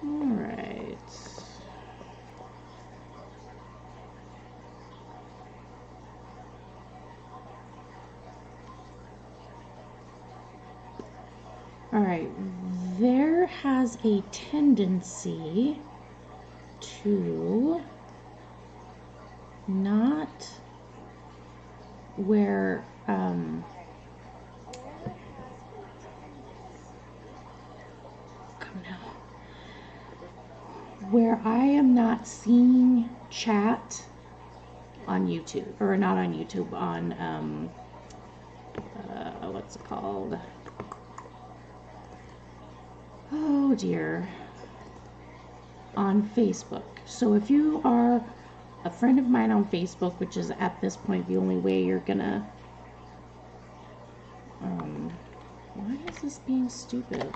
Alright. Alright, there has a tendency to not where where I am not seeing chat on YouTube, or not on YouTube, on what's it called? Oh dear. On Facebook. So if you are a friend of mine on Facebook, which is at this point the only way you're gonna why is this being stupid?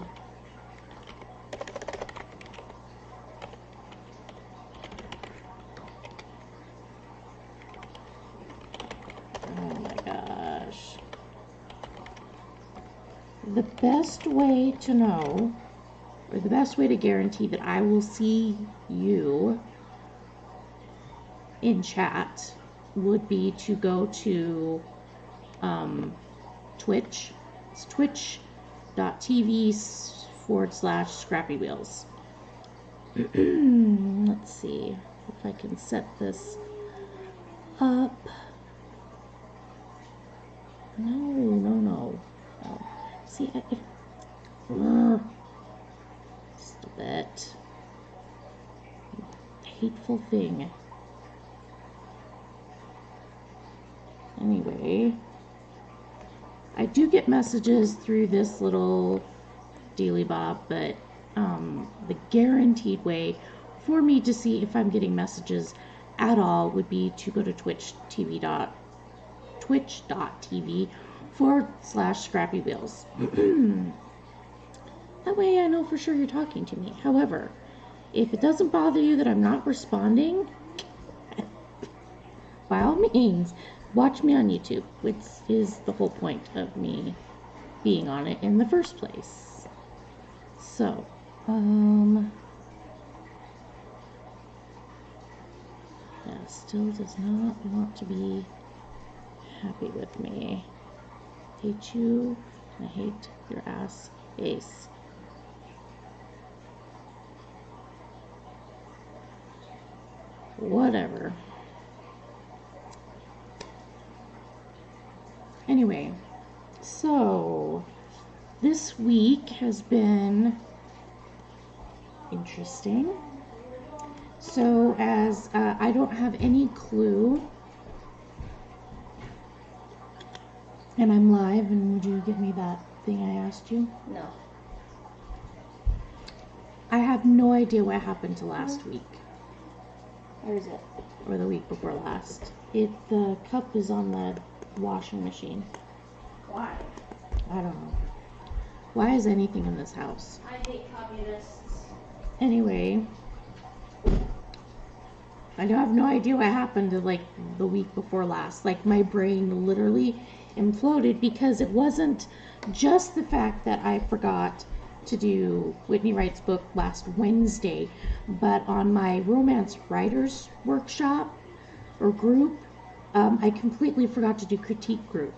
Oh my gosh. The best way to know, or the best way to guarantee that I will see you in chat would be to go to Twitch. It's twitch.tv/scrappywheels. Let's see if I can set this up. No. Oh. See, stop it. Hateful thing. Anyway, I do get messages through this little dealy bob, but the guaranteed way for me to see if I'm getting messages at all would be to go to twitch.tv/scrappywheels. That way I know for sure you're talking to me. However, if it doesn't bother you that I'm not responding, by all means, watch me on YouTube, which is the whole point of me being on it in the first place. So, yeah, still does not want to be happy with me. Hate you, and I hate your ass face. Whatever. Anyway, so this week has been interesting. So as I don't have any clue, and I'm live, and would you give me that thing I asked you? No. I have no idea what happened to last week. Where is it? Or the week before last. The cup is on the washing machine. Why? I don't know. Why is anything in this house? I hate communists. Anyway, I have no idea what happened to like the week before last. Like my brain literally imploded because it wasn't just the fact that I forgot to do Whitney Wright's book last Wednesday, but on my romance writers workshop or group, I completely forgot to do critique group.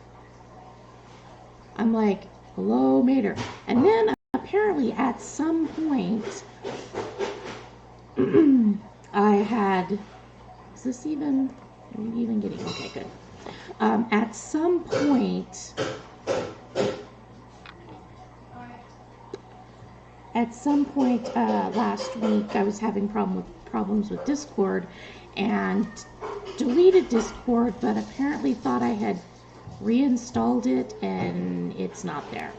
I'm like, hello, Mater. And then apparently at some point, I had, is this even getting, okay, good. At some point last week, I was having problems with Discord and deleted Discord, but apparently thought I had reinstalled it and it's not there.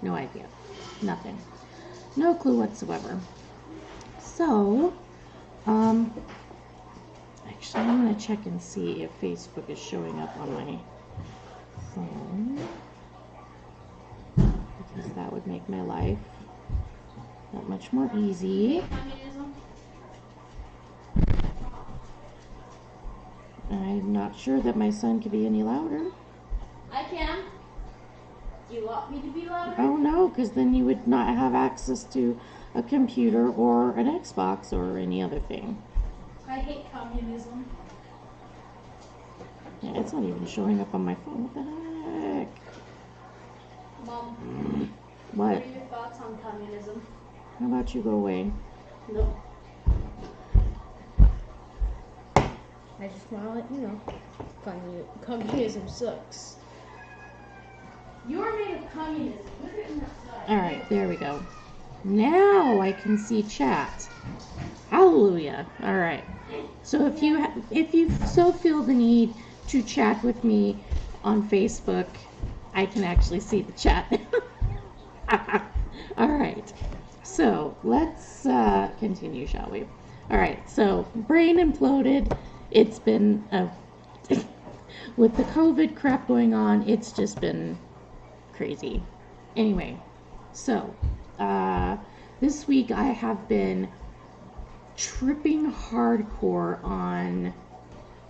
No idea. Nothing. No clue whatsoever. So, actually I'm going to check and see if Facebook is showing up on my phone, because that would make my life that much more easy. I'm not sure that my son could be any louder. I can. Do you want me to be louder? Oh no, because then you would not have access to a computer or an Xbox or any other thing. I hate communism. Yeah, it's not even showing up on my phone. What the heck? Mom, What? what are your thoughts on communism? How about you go away? No. I just want to let you know, communism sucks. You're made of communism. Look at your side. All right, there we go. Now I can see chat. Hallelujah. All right. So if you so feel the need to chat with me on Facebook, I can actually see the chat. All right. So let's continue, shall we? All right. So brain imploded. It's been with the COVID crap going on. It's just been crazy. Anyway, so this week I have been tripping hardcore on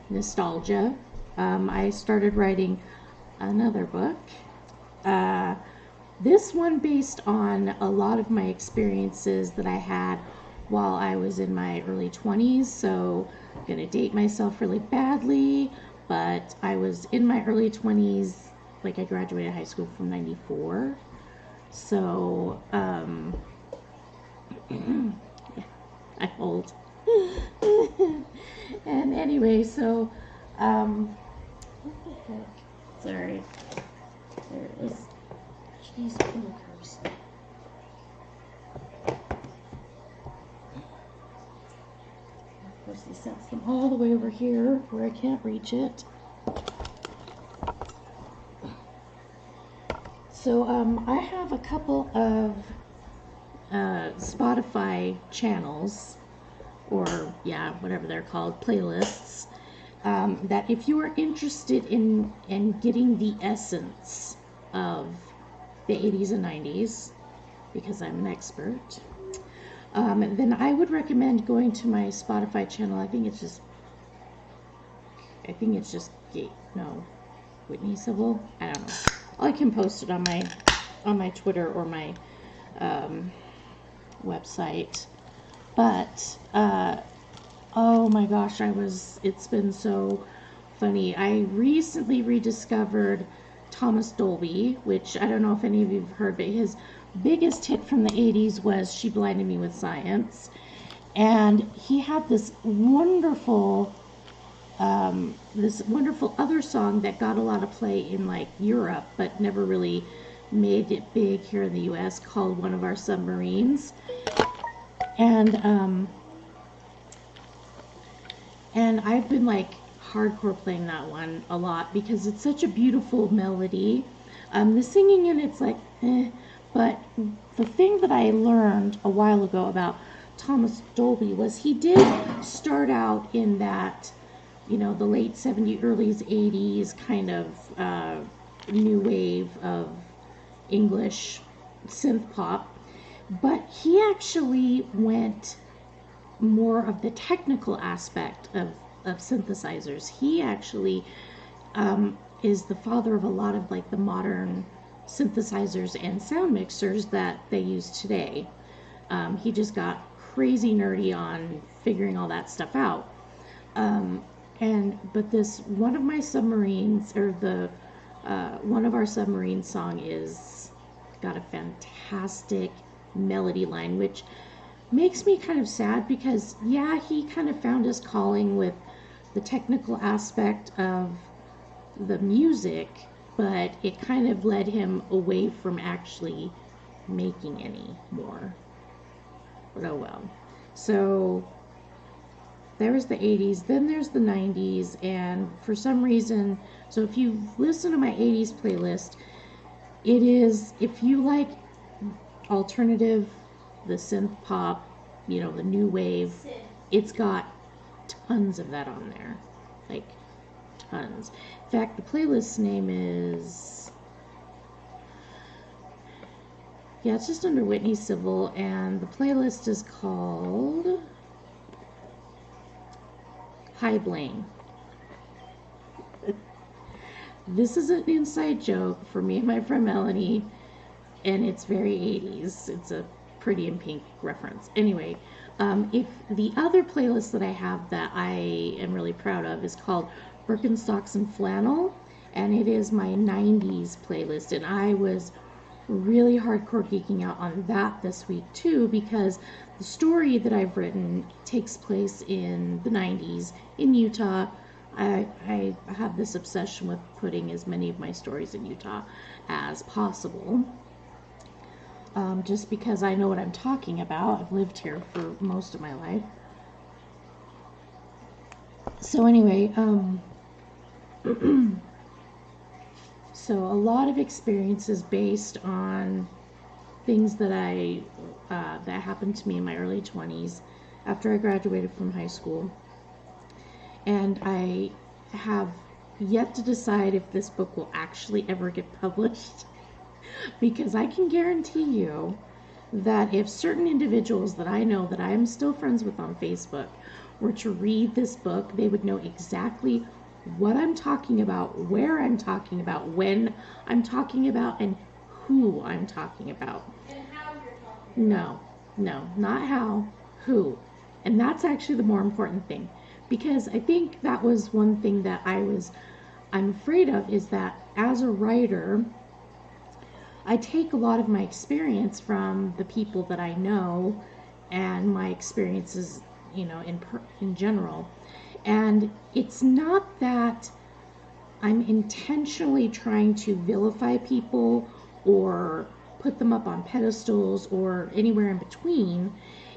nostalgia. I started writing another book. This one based on a lot of my experiences that I had while I was in my early 20s. So I'm going to date myself really badly, but I was in my early 20s, like I graduated high school from 94. So, I'm old. And anyway, so, what the heck? Sorry. There it is. Jeez, bonkers. Of course, he sets them all the way over here where I can't reach it. So, I have a couple of Spotify channels, or yeah, whatever they're called, playlists, that if you are interested in getting the essence of the 80s and 90s, because I'm an expert, then I would recommend going to my Spotify channel. I think it's just Whitney Civil. I don't know. I can post it on my Twitter or my website. But oh my gosh, it's been so funny. I recently rediscovered Thomas Dolby, which I don't know if any of you have heard, but his biggest hit from the 80s was She Blinded Me with Science. And he had this wonderful other song that got a lot of play in like Europe, but never really made it big here in the US, called One of Our Submarines. And I've been like hardcore playing that one a lot because it's such a beautiful melody. The singing in it's like but the thing that I learned a while ago about Thomas Dolby was he did start out in that, the late 70s, early 80s kind of new wave of English synth pop, but he actually went more of the technical aspect of synthesizers. He actually is the father of a lot of like the modern synthesizers and sound mixers that they use today. He just got crazy nerdy on figuring all that stuff out. But this One of My Submarines, or the One of Our Submarines song, is got a fantastic melody line, which makes me kind of sad because, yeah, he kind of found his calling with the technical aspect of the music, but it kind of led him away from actually making any more. But oh well. So there's the 80s, then there's the 90s, and for some reason, so if you listen to my 80s playlist, it is, if you like alternative, the synth pop, the new wave, it's got tons of that on there, like tons. In fact, the playlist name is, it's just under Whitney Civil, and the playlist is called Hi Blaine. This is an inside joke for me and my friend Melanie, and it's very 80s. It's a Pretty in Pink reference. Anyway, if the other playlist that I have that I am really proud of is called Birkenstocks and Flannel, and it is my 90s playlist, and I was really hardcore geeking out on that this week too, because the story that I've written takes place in the 90s in Utah. I have this obsession with putting as many of my stories in Utah as possible, just because I know what I'm talking about. I've lived here for most of my life. So anyway, so a lot of experiences based on things that that happened to me in my early 20s after I graduated from high school. And I have yet to decide if this book will actually ever get published, because I can guarantee you that if certain individuals that I know that I am still friends with on Facebook were to read this book, they would know exactly what I'm talking about, where I'm talking about, when I'm talking about, and who I'm talking about. And how you're talking. No, not how, who. And that's actually the more important thing, because I think that was one thing that I'm afraid of, is that as a writer, I take a lot of my experience from the people that I know and my experiences, in general. And it's not that I'm intentionally trying to vilify people or put them up on pedestals or anywhere in between.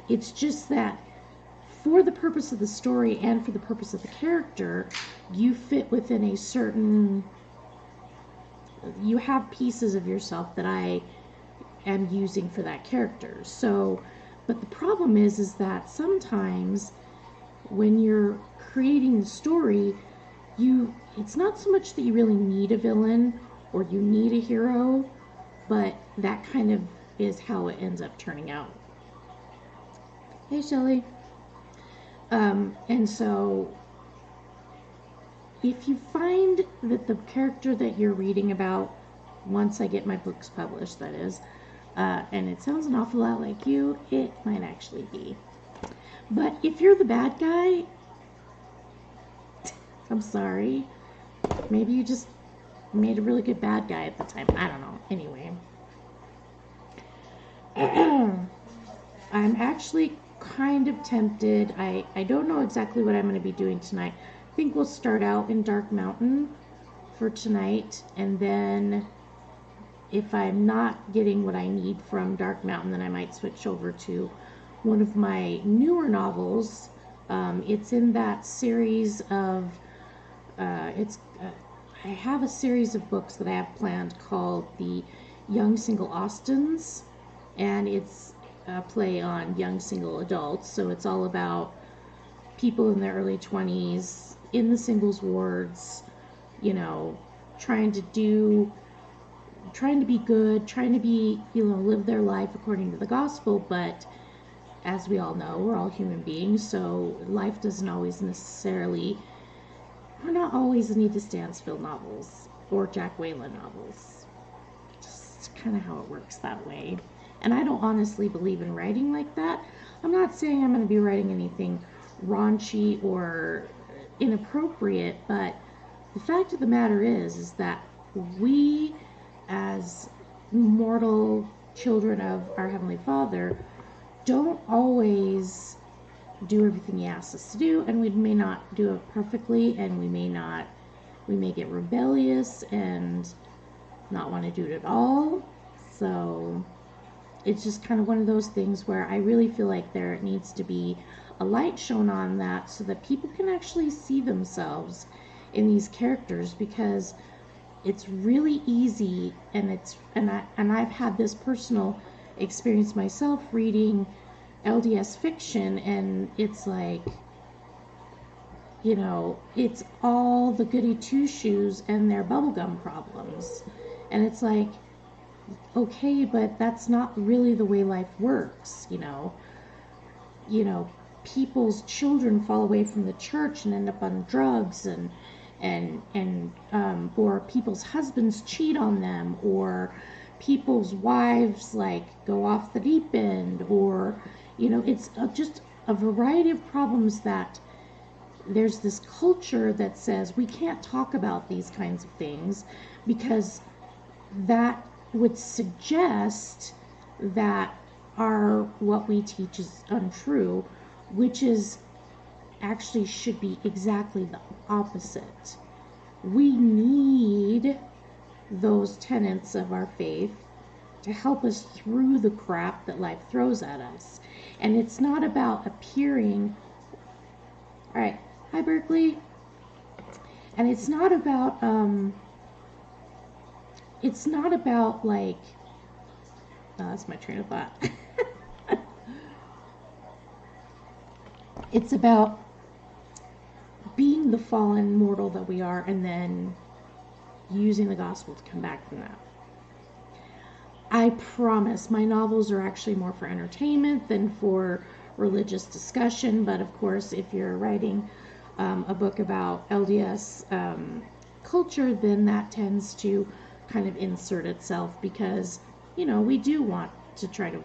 It's just that for the purpose of the story and for the purpose of the character, you fit within a certain, you have pieces of yourself that I am using for that character. So, but the problem is that sometimes when you're creating the story, it's not so much that you really need a villain or you need a hero, but that kind of is how it ends up turning out. Hey, Shelley. And so if you find that the character that you're reading about, once I get my books published, that is, and it sounds an awful lot like you, it might actually be. But if you're the bad guy, I'm sorry. Maybe you just made a really good bad guy at the time. I don't know. Anyway. I'm actually kind of tempted. I don't know exactly what I'm going to be doing tonight. I think we'll start out in Dark Mountain for tonight, and then if I'm not getting what I need from Dark Mountain, then I might switch over to one of my newer novels. It's in that series of I have a series of books that I have planned called the Young Single Austins, and it's a play on young single adults. So it's all about people in their early 20s in the singles wards, trying to be good, trying to be, live their life according to the gospel. But as we all know, we're all human beings, so life doesn't always necessarily, we're not always Anita Stansfield novels or Jack Whalen novels. Just kind of how it works that way. And I don't honestly believe in writing like that. I'm not saying I'm going to be writing anything raunchy or inappropriate, but the fact of the matter is that we, as mortal children of our Heavenly Father, don't always do everything He asks us to do, and we may not do it perfectly, and we may get rebellious and not want to do it at all. So it's just kind of one of those things where I really feel like there needs to be a light shown on that so that people can actually see themselves in these characters, because it's really easy, and I've had this personal experience myself reading LDS Fiction, and it's like, it's all the goody two-shoes and their bubblegum problems. And it's like, okay, but that's not really the way life works, people's children fall away from the church and end up on drugs, and or people's husbands cheat on them, or people's wives like go off the deep end, or it's just a variety of problems that there's this culture that says we can't talk about these kinds of things because that would suggest that what we teach is untrue, which is actually should be exactly the opposite. We need those tenets of our faith to help us through the crap that life throws at us. And it's not about appearing, all right, hi Berkeley. And it's not about like, that's my train of thought. It's about being the fallen mortal that we are, and then using the gospel to come back from that. I promise my novels are actually more for entertainment than for religious discussion, but of course if you're writing a book about LDS culture, then that tends to kind of insert itself because we do want to try to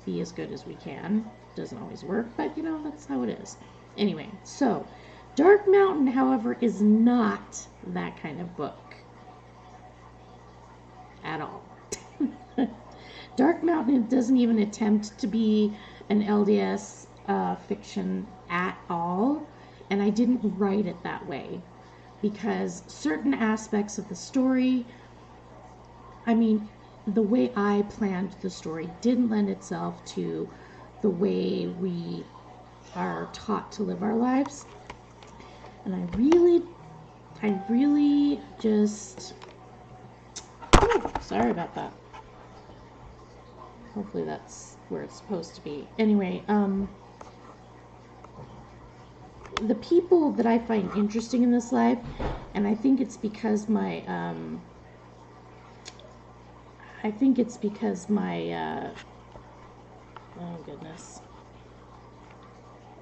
be as good as we can. Doesn't always work, but that's how it is. Anyway, so Dark Mountain, however, is not that kind of book at all. Dark Mountain doesn't even attempt to be an LDS fiction at all, and I didn't write it that way because certain aspects of the story, the way I planned the story didn't lend itself to the way we are taught to live our lives. And I really just, sorry about that. Hopefully that's where it's supposed to be. Anyway, the people that I find interesting in this life, and I think it's because my oh goodness,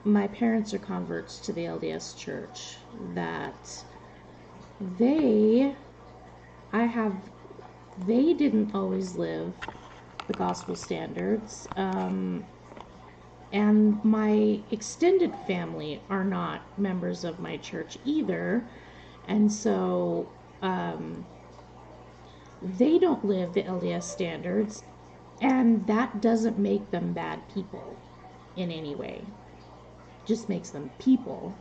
my parents are converts to the LDS church, that they didn't always live the gospel standards, and my extended family are not members of my church either, and so they don't live the LDS standards, and that doesn't make them bad people in any way. It just makes them people.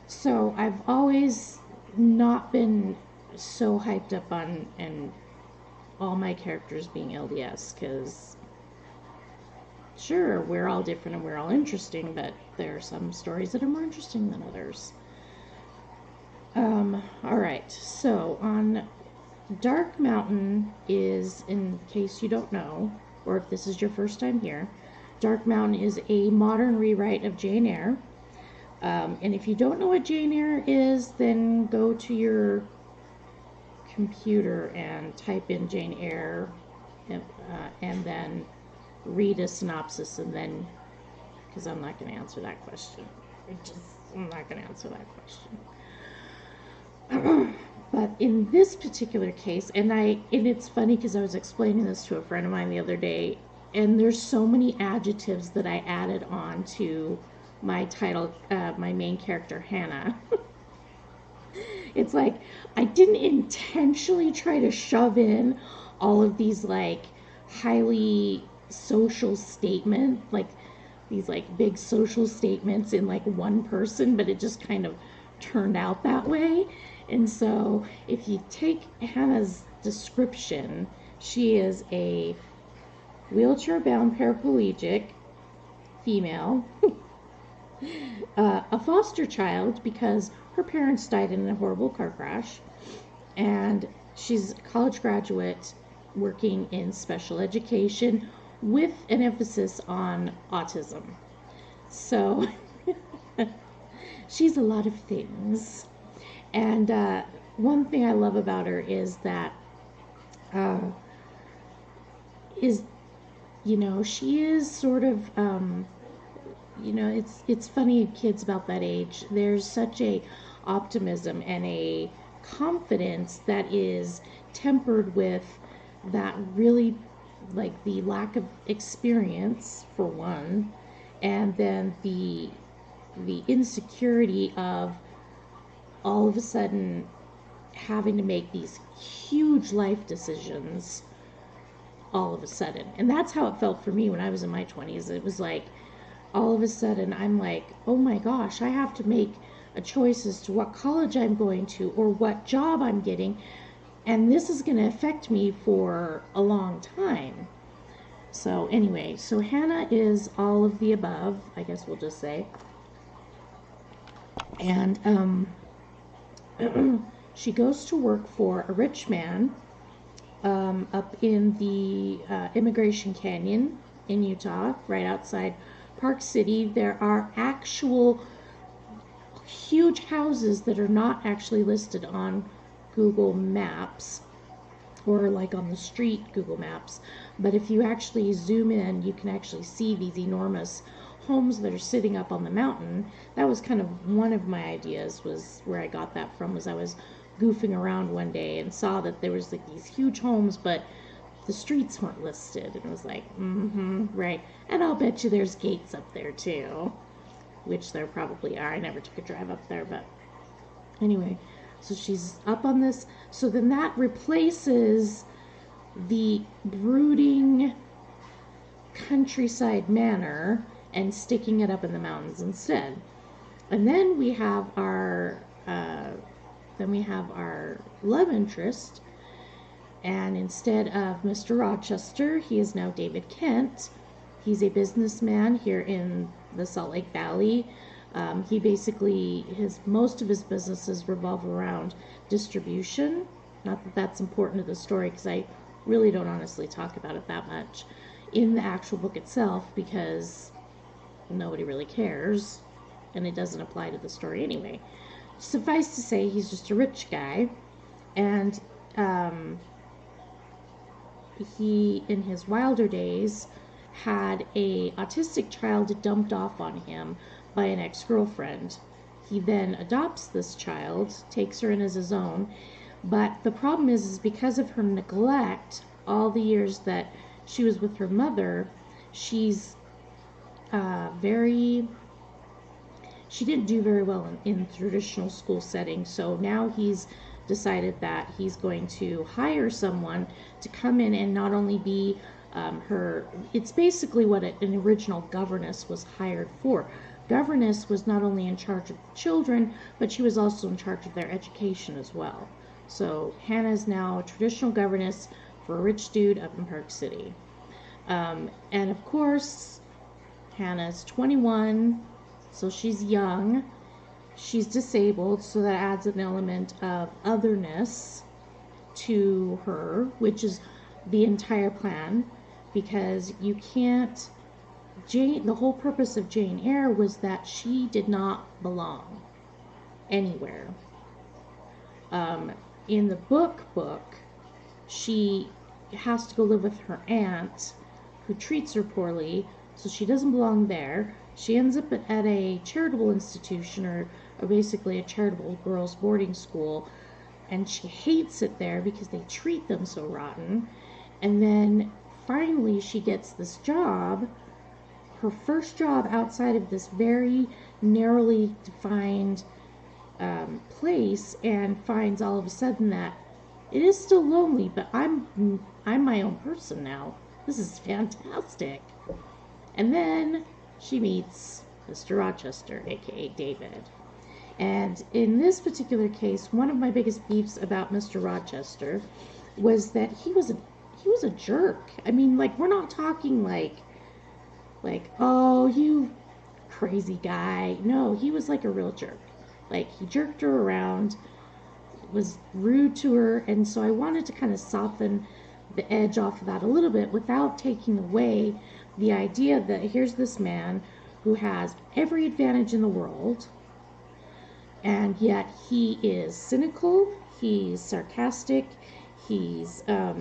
So I've always not been so hyped up on and all my characters being LDS, because sure, we're all different and we're all interesting, but there are some stories that are more interesting than others. Alright, so on Dark Mountain is, in case you don't know, or if this is your first time here, Dark Mountain is a modern rewrite of Jane Eyre. And if you don't know what Jane Eyre is, then go to your computer and type in Jane Eyre, and then read a synopsis, and then, because I'm not going to answer that question. I'm not going to answer that question. But in this particular case, and it's funny because I was explaining this to a friend of mine the other day, and there's so many adjectives that I added on to my title, my main character, Hannah. It's like, I didn't intentionally try to shove in all of these, like, highly social statement, like, these, like, big social statements in, like, one person, but it just kind of turned out that way. And so, if you take Hannah's description, she is a wheelchair-bound paraplegic female, a foster child because her parents died in a horrible car crash, and she's a college graduate working in special education with an emphasis on autism. So she's a lot of things. And one thing I love about her is that she is sort of it's funny, kids about that age, there's such a optimism and a confidence that is tempered with that really, like, the lack of experience for one, and then the insecurity of all of a sudden having to make these huge life decisions all of a sudden. And that's how it felt for me when I was in my 20s. It was like all of a sudden I'm like, oh my gosh, I have to make a choice as to what college I'm going to or what job I'm getting, and this is going to affect me for a long time. So anyway, so Hannah is all of the above, I guess we'll just say. And she goes to work for a rich man up in the Immigration Canyon in Utah, right outside Park City. There are actual huge houses that are not actually listed on Google Maps or like on the street Google Maps, but if you actually zoom in, you can actually see these enormous homes that are sitting up on the mountain. That was kind of one of my ideas, was where I got that from, was I was goofing around one day and saw that there was like these huge homes, but the streets weren't listed, and it was like, right. And I'll bet you there's gates up there too, which there probably are. I never took a drive up there, but anyway, so she's up on this. So then that replaces the brooding countryside manor and sticking it up in the mountains instead. And then we have our love interest, and instead of Mr. Rochester, he is now David Kent. He's a businessman here in the Salt Lake Valley. He basically, most of his businesses revolve around distribution. Not that that's important to the story, because I really don't honestly talk about it that much in the actual book itself, because nobody really cares, and it doesn't apply to the story anyway. Suffice to say, he's just a rich guy, and he, in his wilder days, had a autistic child dumped off on him by an ex-girlfriend. He then adopts this child, takes her in as his own, but the problem is because of her neglect all the years that she was with her mother, she's she didn't do very well in traditional school settings. So now he's decided that he's going to hire someone to come in and not only be it's basically what an original governess was hired for. Governess was not only in charge of children, but she was also in charge of their education as well. So Hannah's now a traditional governess for a rich dude up in Park City. And of course, Hannah's 21, so she's young. She's disabled, so that adds an element of otherness to her, which is the entire plan, because you can't, the whole purpose of Jane Eyre was that she did not belong anywhere. In the book, she has to go live with her aunt, who treats her poorly, so she doesn't belong there. She ends up at a charitable institution, or basically a charitable girls' boarding school, and she hates it there because they treat them so rotten. And then finally she gets this job, her first job outside of this very narrowly defined place, and finds all of a sudden that it is still lonely, but I'm my own person now. This is fantastic. And then she meets Mr. Rochester, aka David. And in this particular case, one of my biggest beefs about Mr. Rochester was that he was a jerk. I mean, like, we're not talking like, oh, you crazy guy. No, he was like a real jerk. Like, he jerked her around, was rude to her, and so I wanted to kind of soften the edge off of that a little bit without taking away the idea that here's this man who has every advantage in the world, and yet he is cynical, he's sarcastic, he's a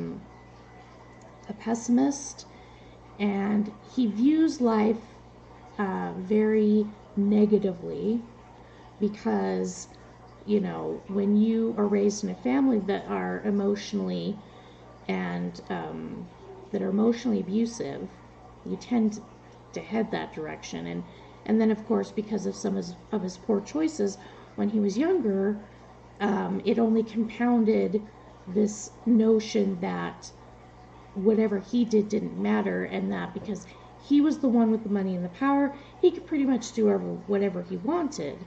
pessimist, and he views life very negatively, because you know, when you are raised in a family that are emotionally and that are emotionally abusive, you tend to head that direction. And then, of course, because of some of his poor choices when he was younger, it only compounded this notion that whatever he did didn't matter, and that because he was the one with the money and the power, he could pretty much do whatever he wanted.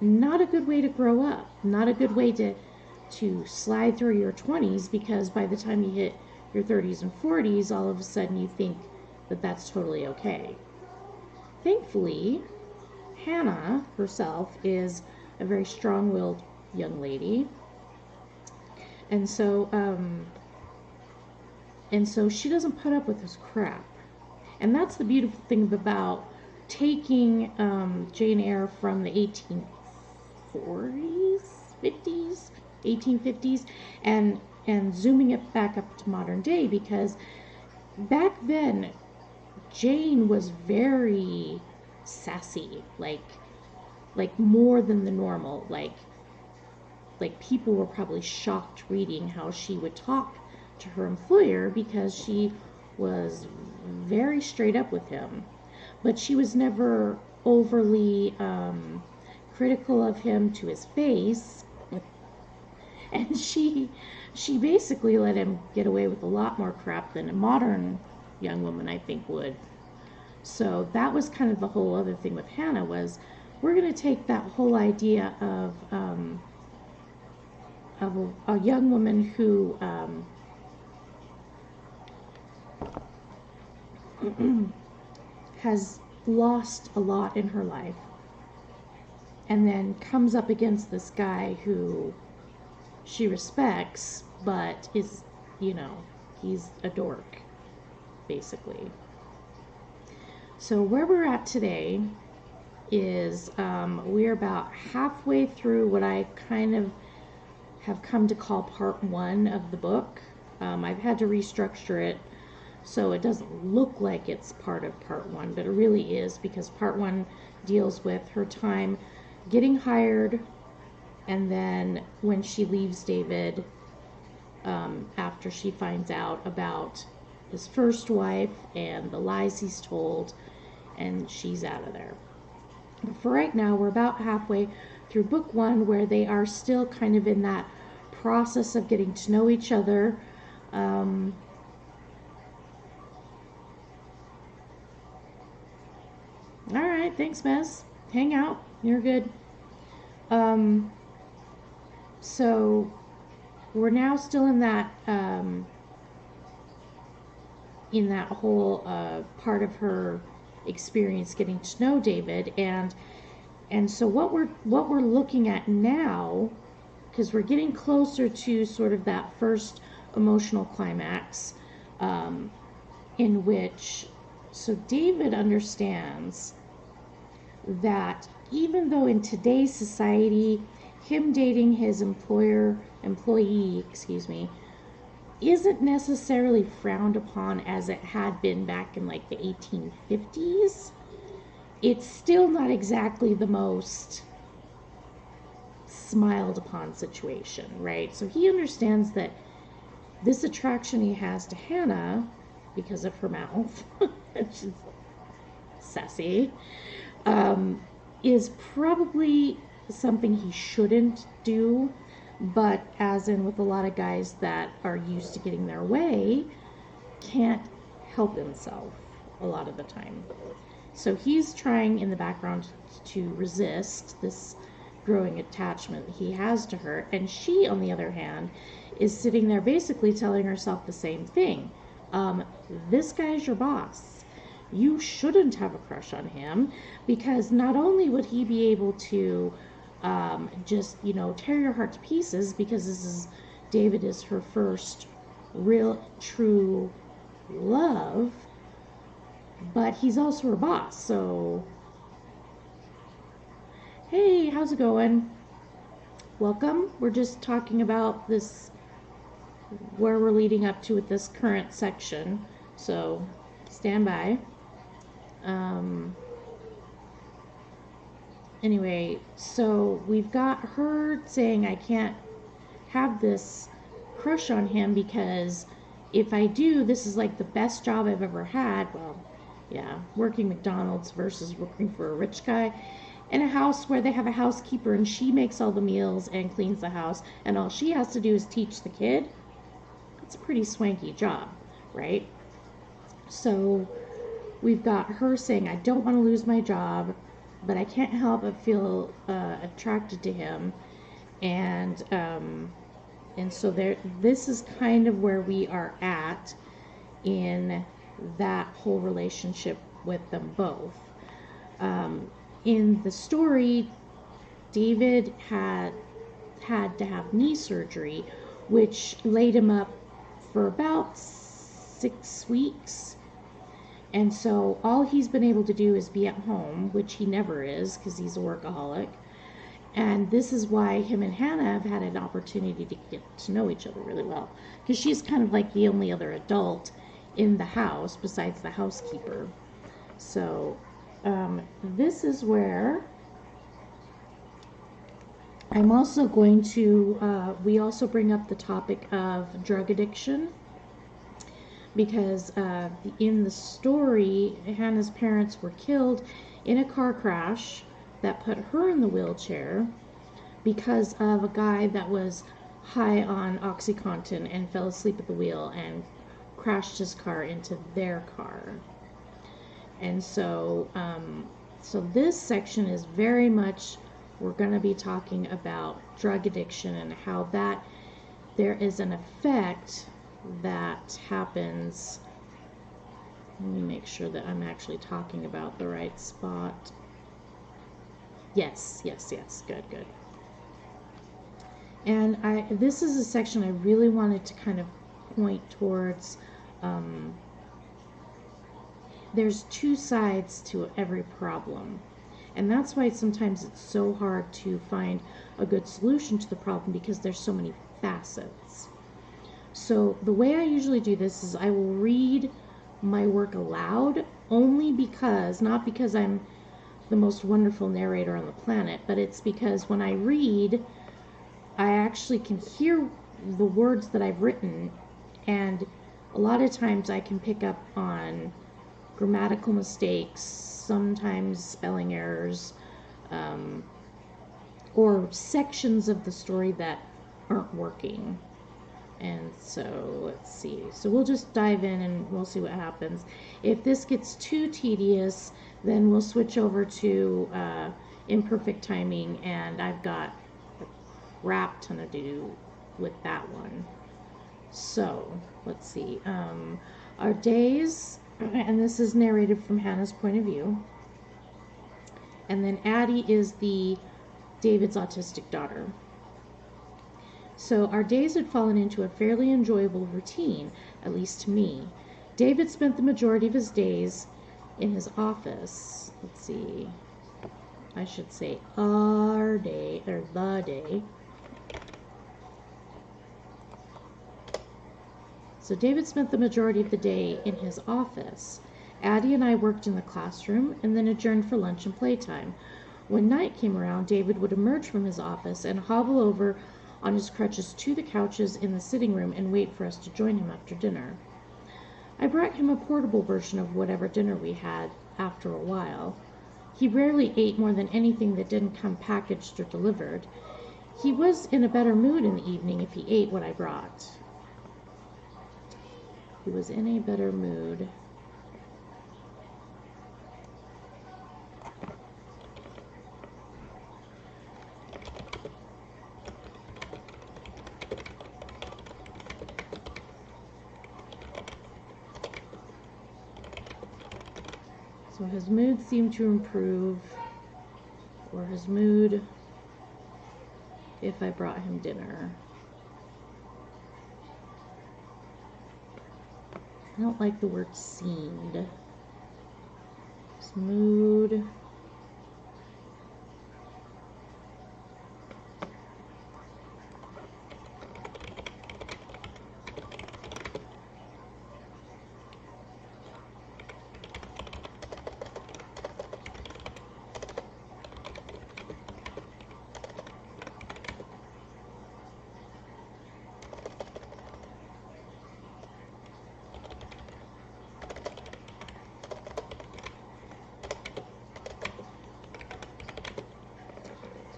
Not a good way to grow up. Not a good way to slide through your 20s, because by the time you hit your 30s and 40s, all of a sudden you think that that's totally okay. Thankfully, Hannah herself is a very strong-willed young lady, and so she doesn't put up with this crap. And that's the beautiful thing about taking Jane Eyre from the 1840s, 50s, 1850s, and zooming it back up to modern day, because back then Jane was very sassy, like more than the normal, like people were probably shocked reading how she would talk to her employer, because she was very straight up with him, but she was never overly critical of him to his face, and she basically let him get away with a lot more crap than a modern young woman, I think, would. So that was kind of the whole other thing with Hannah, was we're going to take that whole idea of a young woman who has lost a lot in her life, and then comes up against this guy who she respects, but is, you know, he's a dork, basically. So where we're at today is we're about halfway through what I kind of have come to call part 1 of the book. I've had to restructure it so it doesn't look like it's part of part 1, but it really is, because part 1 deals with her time getting hired, and then when she leaves David after she finds out about his first wife and the lies he's told, and she's out of there. But for right now, we're about halfway through book 1, where they are still kind of in that process of getting to know each other. All right, thanks, Mez. Hang out. You're good. So we're now still in that whole part of her experience getting to know David, and so what we're looking at now, because we're getting closer to sort of that first emotional climax, in which, so David understands that even though in today's society, him dating his employee, isn't necessarily frowned upon as it had been back in like the 1850s, it's still not exactly the most smiled upon situation, right? So he understands that this attraction he has to Hannah, because of her mouth, she's sassy, is probably something he shouldn't do, but as in with a lot of guys that are used to getting their way, can't help himself a lot of the time. So he's trying in the background to resist this growing attachment he has to her, and she, on the other hand, is sitting there basically telling herself the same thing. This guy's your boss. You shouldn't have a crush on him, because not only would he be able to just, you know, tear your heart to pieces, because David is her first real, true love, but he's also her boss. So, hey, how's it going? Welcome. We're just talking about this, where we're leading up to with this current section, so stand by. anyway, so we've got her saying I can't have this crush on him because if I do, this is like the best job I've ever had. Well, yeah, working McDonald's versus working for a rich guy in a house where they have a housekeeper and she makes all the meals and cleans the house and all she has to do is teach the kid. It's a pretty swanky job, right? So we've got her saying, I don't want to lose my job, but I can't help but feel attracted to him. And so this is kind of where we are at in that whole relationship with them both. In the story, David had to have knee surgery, which laid him up for about 6 weeks. And so all he's been able to do is be at home, which he never is because he's a workaholic. And this is why him and Hannah have had an opportunity to get to know each other really well, because she's kind of like the only other adult in the house besides the housekeeper. So this is where I'm also going to, we also bring up the topic of drug addiction, because in the story, Hannah's parents were killed in a car crash that put her in the wheelchair because of a guy that was high on OxyContin and fell asleep at the wheel and crashed his car into their car. And so, so this section is very much, we're going to be talking about drug addiction and how that there is an effect that happens. Let me make sure that I'm actually talking about the right spot. Yes, good. And this is a section I really wanted to kind of point towards. There's two sides to every problem. And that's why sometimes it's so hard to find a good solution to the problem, because there's so many facets. So the way I usually do this is I will read my work aloud, only because, not because I'm the most wonderful narrator on the planet, but it's because when I read, I actually can hear the words that I've written, and a lot of times I can pick up on grammatical mistakes, sometimes spelling errors, or sections of the story that aren't working. And so let's see. So we'll just dive in and we'll see what happens. If this gets too tedious, then we'll switch over to imperfect timing, and I've got a crap ton to do with that one. So let's see. Our days, and this is narrated from Hannah's point of view. And then Addie is David's autistic daughter. So our days had fallen into a fairly enjoyable routine, at least to me. David spent the majority of his days in his office. Let's see. I should say our day, or the day. So David spent the majority of the day in his office. Addie and I worked in the classroom and then adjourned for lunch and playtime. When night came around, David would emerge from his office and hobble over on his crutches to the couches in the sitting room and wait for us to join him after dinner. I brought him a portable version of whatever dinner we had after a while. He rarely ate more than anything that didn't come packaged or delivered. He was in a better mood in the evening if he ate what I brought. He was in a better mood. So his mood seemed to improve, or his mood if I brought him dinner. I don't like the word seemed. His mood.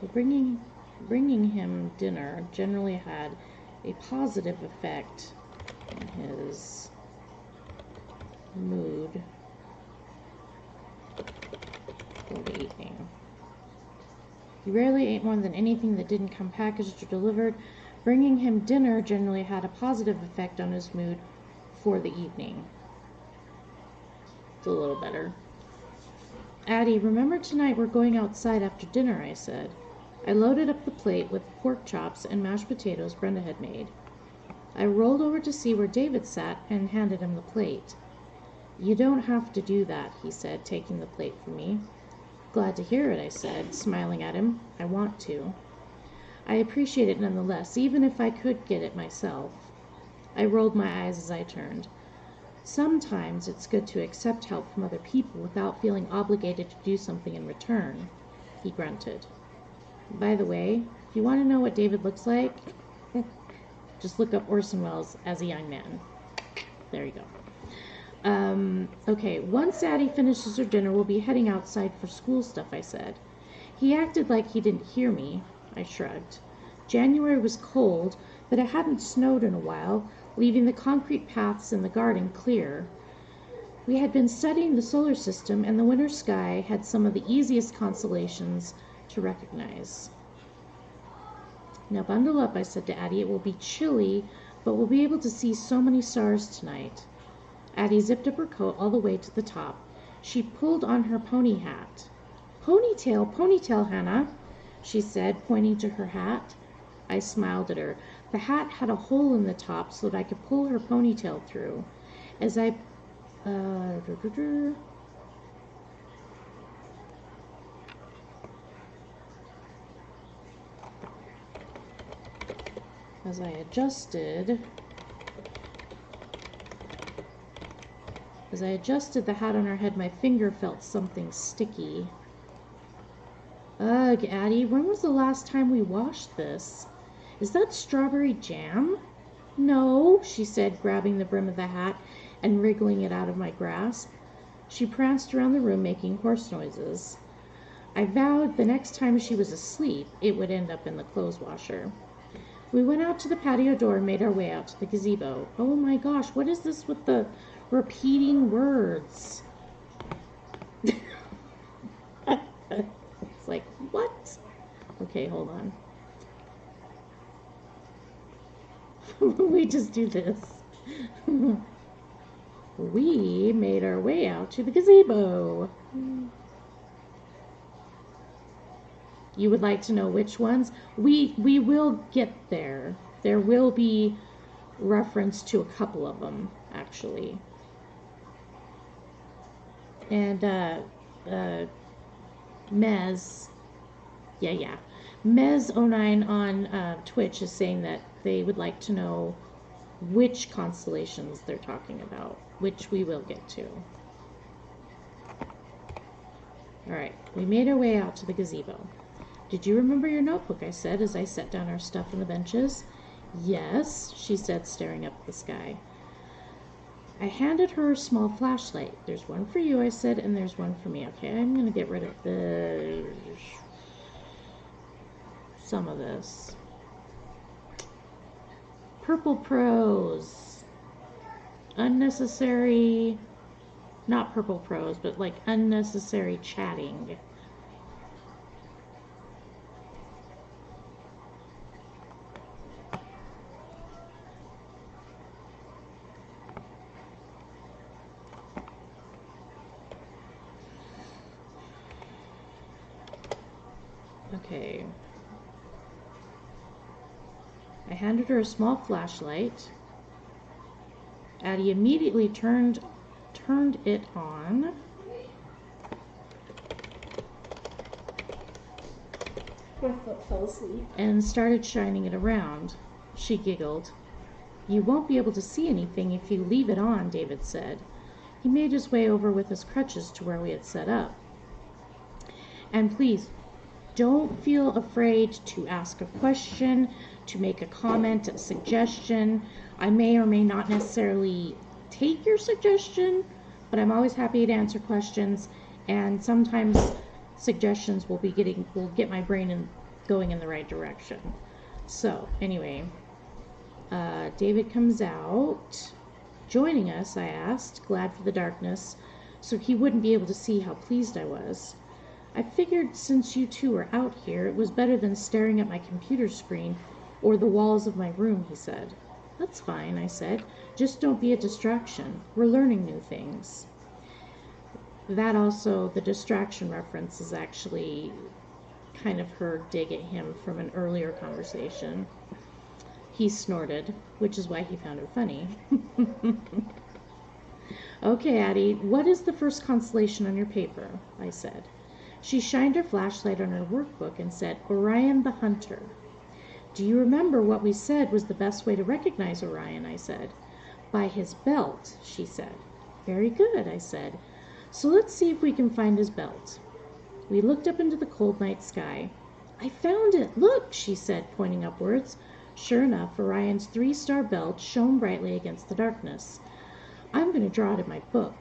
So bringing him dinner generally had a positive effect on his mood for the evening. He rarely ate more than anything that didn't come packaged or delivered. Bringing him dinner generally had a positive effect on his mood for the evening. It's a little better. Addie, remember tonight we're going outside after dinner, I said. I loaded up the plate with pork chops and mashed potatoes Brenda had made. I rolled over to see where David sat and handed him the plate. You don't have to do that, he said, taking the plate from me. Glad to hear it, I said, smiling at him. I want to. I appreciate it nonetheless, even if I could get it myself. I rolled my eyes as I turned. Sometimes it's good to accept help from other people without feeling obligated to do something in return, he grunted. By the way, if you want to know what David looks like, just look up Orson Welles as a young man. There you go. Okay, once Addie finishes her dinner, we'll be heading outside for school stuff, I said. He acted like he didn't hear me. I shrugged. January was cold, but it hadn't snowed in a while, leaving the concrete paths in the garden clear. We had been studying the solar system, and the winter sky had some of the easiest constellations to recognize. Now bundle up, I said to Addie. It will be chilly, but we'll be able to see so many stars tonight. Addie zipped up her coat all the way to the top. She pulled on her pony hat. Ponytail, ponytail, Hannah, she said, pointing to her hat. I smiled at her. The hat had a hole in the top so that I could pull her ponytail through. As I adjusted the hat on her head, my finger felt something sticky. Ugh, Addie, when was the last time we washed this? Is that strawberry jam? No, she said, grabbing the brim of the hat and wriggling it out of my grasp. She pranced around the room, making horse noises. I vowed the next time she was asleep, it would end up in the clothes washer. We went out to the patio door and made our way out to the gazebo. Oh my gosh, what is this with the repeating words? It's like, what? Okay, hold on. We just do this. We made our way out to the gazebo. You would like to know which ones? We will get there. There will be reference to a couple of them, actually. And Mez09 on Twitch is saying that they would like to know which constellations they're talking about, which we will get to. Alright, we made our way out to the gazebo. Did you remember your notebook? I said as I set down our stuff on the benches. Yes, she said, staring up at the sky. I handed her a small flashlight. There's one for you, I said, and there's one for me. Okay, I'm going to get rid of some of this. Purple prose. Unnecessary, not purple prose, but like unnecessary chatting. Okay. I handed her a small flashlight. Addie immediately turned it on. My foot fell asleep. And started shining it around. She giggled. You won't be able to see anything if you leave it on, David said. He made his way over with his crutches to where we had set up. And please, don't feel afraid to ask a question, to make a comment, a suggestion. I may or may not necessarily take your suggestion, but I'm always happy to answer questions, and sometimes suggestions will get my brain going in the right direction. So, anyway, David comes out. Joining us, I asked, glad for the darkness, so he wouldn't be able to see how pleased I was. I figured since you two were out here, it was better than staring at my computer screen or the walls of my room, he said. That's fine, I said. Just don't be a distraction. We're learning new things. That also, the distraction reference is actually kind of her dig at him from an earlier conversation. He snorted, which is why he found it funny. Okay, Addie, what is the first constellation on your paper? I said. She shined her flashlight on her workbook and said, Orion the Hunter. Do you remember what we said was the best way to recognize Orion? I said. By his belt, she said. Very good, I said. So let's see if we can find his belt. We looked up into the cold night sky. I found it. Look, she said, pointing upwards. Sure enough, Orion's 3-star belt shone brightly against the darkness. I'm going to draw it in my book.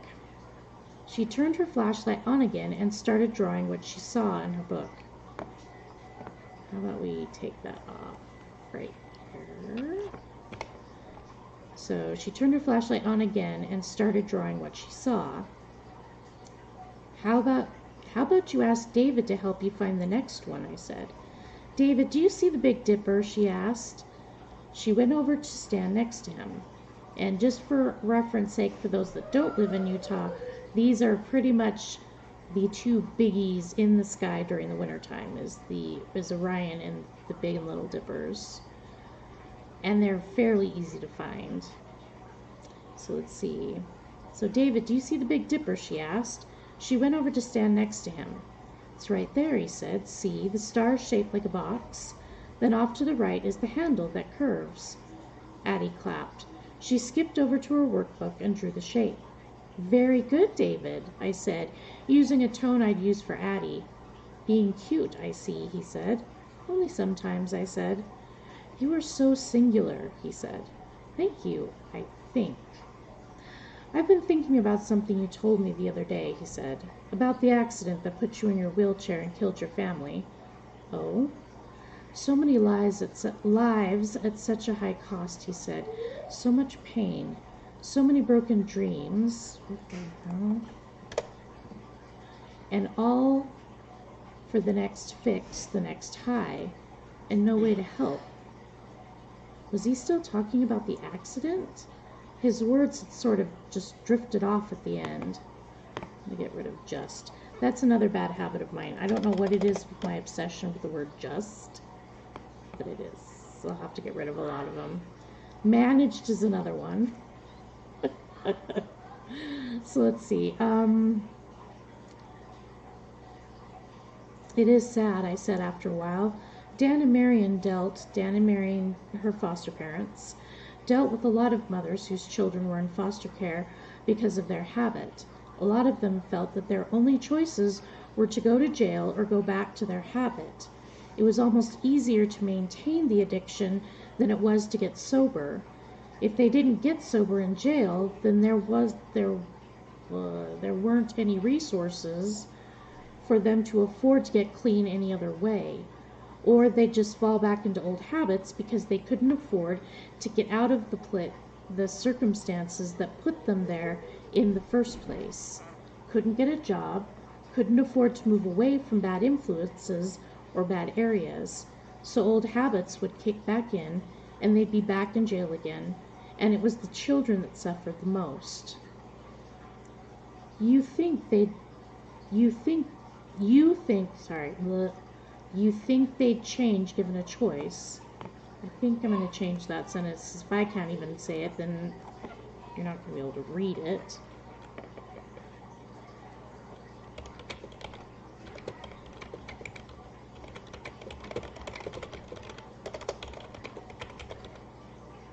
She turned her flashlight on again and started drawing what she saw in her book. How about we take that off right here? So she turned her flashlight on again and started drawing what she saw. How about you ask David to help you find the next one, I said. David, do you see the Big Dipper? She asked. She went over to stand next to him. And just for reference sake, for those that don't live in Utah, these are pretty much the two biggies in the sky during the wintertime, is Orion and the Big and Little Dippers. And they're fairly easy to find. So let's see. So David, do you see the Big Dipper? She asked. She went over to stand next to him. It's right there, he said. See, the star is shaped like a box. Then off to the right is the handle that curves. Addie clapped. She skipped over to her workbook and drew the shape. Very good, David, I said, using a tone I'd used for Addie. Being cute, I see, he said. Only sometimes, I said. You are so singular, he said. Thank you, I think. I've been thinking about something you told me the other day, he said. About the accident that put you in your wheelchair and killed your family. Oh? So many lives at such a high cost, he said. So much pain. So many broken dreams. And all for the next fix, the next high, and no way to help. Was he still talking about the accident? His words had sort of just drifted off at the end. Let me get rid of just. That's another bad habit of mine. I don't know what it is with my obsession with the word just, but it is. So I'll have to get rid of a lot of them. Managed is another one. So let's see. It is sad, I said after a while. Dan and Marion, her foster parents, dealt with a lot of mothers whose children were in foster care because of their habit. A lot of them felt that their only choices were to go to jail or go back to their habit. It was almost easier to maintain the addiction than it was to get sober. If they didn't get sober in jail, then there weren't any resources for them to afford to get clean any other way. Or they'd just fall back into old habits because they couldn't afford to get out of the circumstances that put them there in the first place. Couldn't get a job, couldn't afford to move away from bad influences or bad areas. So old habits would kick back in and they'd be back in jail again. And it was the children that suffered the most. You think they'd change given a choice. I think I'm going to change that sentence. If I can't even say it, then you're not going to be able to read it.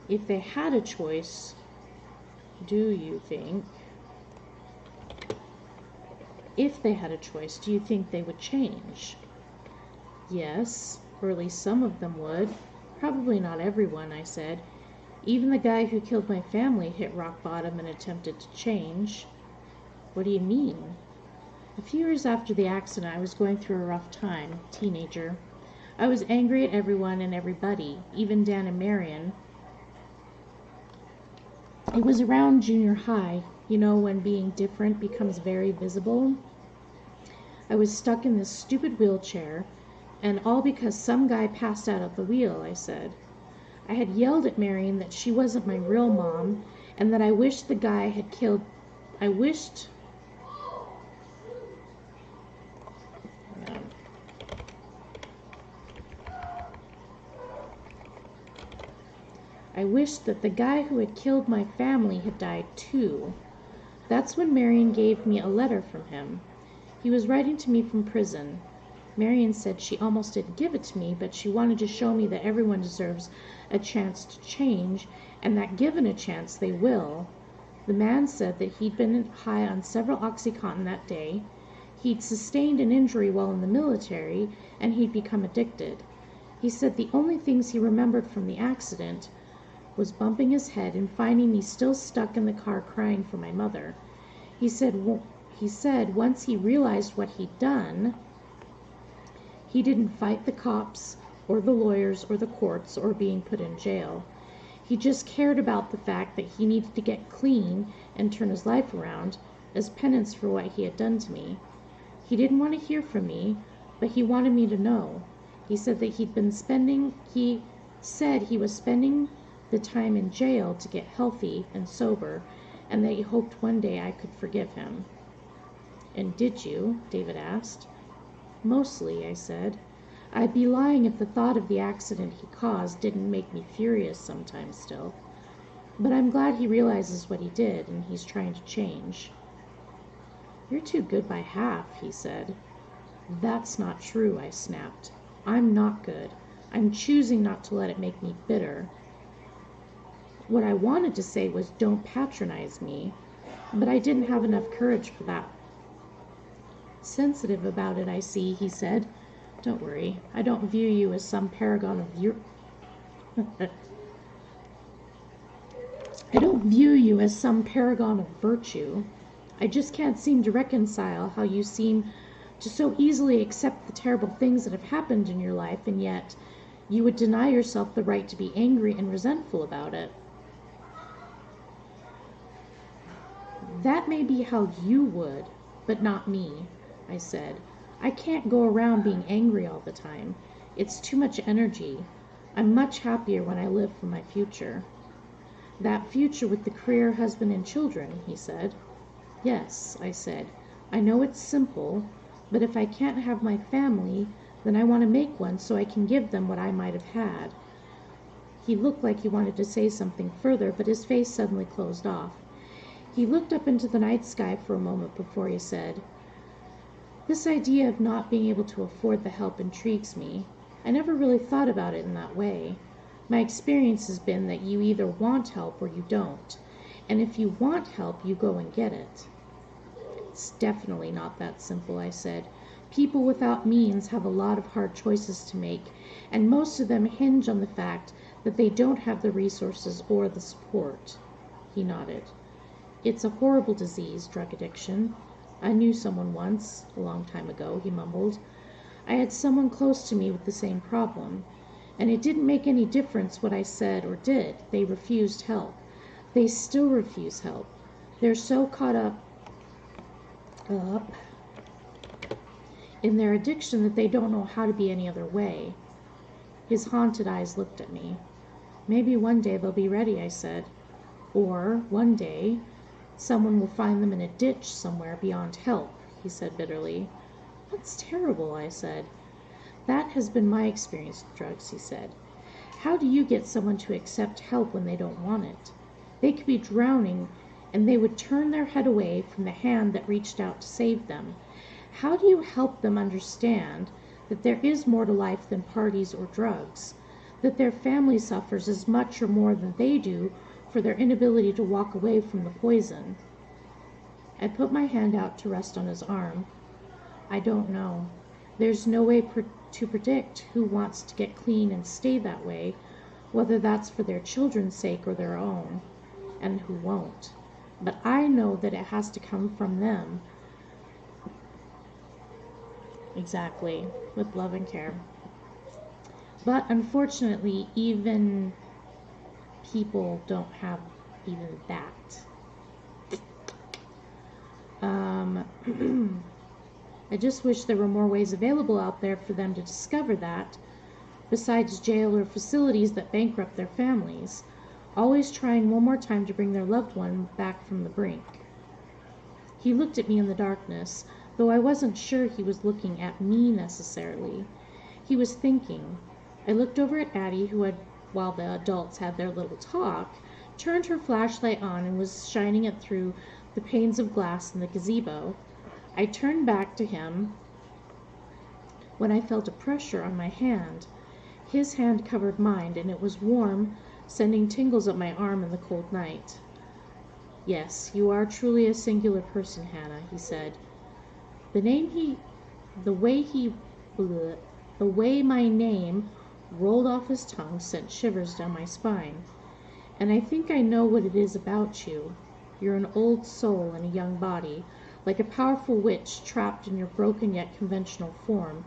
If they had a choice, do you think they would change? Yes, or at least some of them would. Probably not everyone, I said. Even the guy who killed my family hit rock bottom and attempted to change. What do you mean? A few years after the accident, I was going through a rough time, teenager. I was angry at everyone and everybody, even Dan and Marion. It was around junior high, you know, when being different becomes very visible. I was stuck in this stupid wheelchair, and all because some guy passed out at the wheel, I said. I had yelled at Marion that she wasn't my real mom, and that I wished the guy had killed... I wished that the guy who had killed my family had died too. That's when Marion gave me a letter from him. He was writing to me from prison. Marion said she almost didn't give it to me, but she wanted to show me that everyone deserves a chance to change, and that given a chance, they will. The man said that he'd been high on several OxyContin that day, he'd sustained an injury while in the military, and he'd become addicted. He said the only things he remembered from the accident was bumping his head and finding me still stuck in the car crying for my mother. He said once he realized what he'd done, he didn't fight the cops or the lawyers or the courts or being put in jail. He just cared about the fact that he needed to get clean and turn his life around as penance for what he had done to me. He didn't want to hear from me, but he wanted me to know. He said that he was spending the time in jail to get healthy and sober, and that he hoped one day I could forgive him. And did you? David asked. Mostly, I said. I'd be lying if the thought of the accident he caused didn't make me furious sometimes still. But I'm glad he realizes what he did, and he's trying to change. You're too good by half, he said. That's not true, I snapped. I'm not good. I'm choosing not to let it make me bitter. What I wanted to say was, don't patronize me, but I didn't have enough courage for that. Sensitive about it, I see, he said. Don't worry, I don't view you as some paragon of I don't view you as some paragon of virtue. I just can't seem to reconcile how you seem to so easily accept the terrible things that have happened in your life, and yet you would deny yourself the right to be angry and resentful about it. That may be how you would, but not me, I said. I can't go around being angry all the time. It's too much energy. I'm much happier when I live for my future. That future with the career, husband, and children, he said. Yes, I said. I know it's simple, but if I can't have my family, then I want to make one so I can give them what I might have had. He looked like he wanted to say something further, but his face suddenly closed off. He looked up into the night sky for a moment before he said, This idea of not being able to afford the help intrigues me. I never really thought about it in that way. My experience has been that you either want help or you don't. And if you want help, you go and get it. It's definitely not that simple, I said. People without means have a lot of hard choices to make, and most of them hinge on the fact that they don't have the resources or the support. He nodded. It's a horrible disease, drug addiction. I knew someone once, a long time ago, he mumbled. I had someone close to me with the same problem, and it didn't make any difference what I said or did. They refused help. They still refuse help. They're so caught up in their addiction that they don't know how to be any other way. His haunted eyes looked at me. Maybe one day they'll be ready, I said. Or, one day, someone will find them in a ditch somewhere beyond help, he said bitterly. That's terrible, I said. That has been my experience with drugs, he said. How do you get someone to accept help when they don't want it? They could be drowning, and they would turn their head away from the hand that reached out to save them. How do you help them understand that there is more to life than parties or drugs, that their family suffers as much or more than they do for their inability to walk away from the poison? I put my hand out to rest on his arm. I don't know. There's no way to predict who wants to get clean and stay that way, whether that's for their children's sake or their own, and who won't. But I know that it has to come from them. Exactly, with love and care. But unfortunately, even people don't have even that. I just wish there were more ways available out there for them to discover that, besides jail or facilities that bankrupt their families, always trying one more time to bring their loved one back from the brink. He looked at me in the darkness, though I wasn't sure he was looking at me necessarily. He was thinking. I looked over at Addie, who had, while the adults had their little talk, turned her flashlight on and was shining it through the panes of glass in the gazebo. I turned back to him when I felt a pressure on my hand. His hand covered mine, and it was warm, sending tingles up my arm in the cold night. "Yes, you are truly a singular person, Hannah," he said. The way my name rolled off his tongue sent shivers down my spine. "And I think I know what it is about you. You're an old soul in a young body, like a powerful witch trapped in your broken yet conventional form,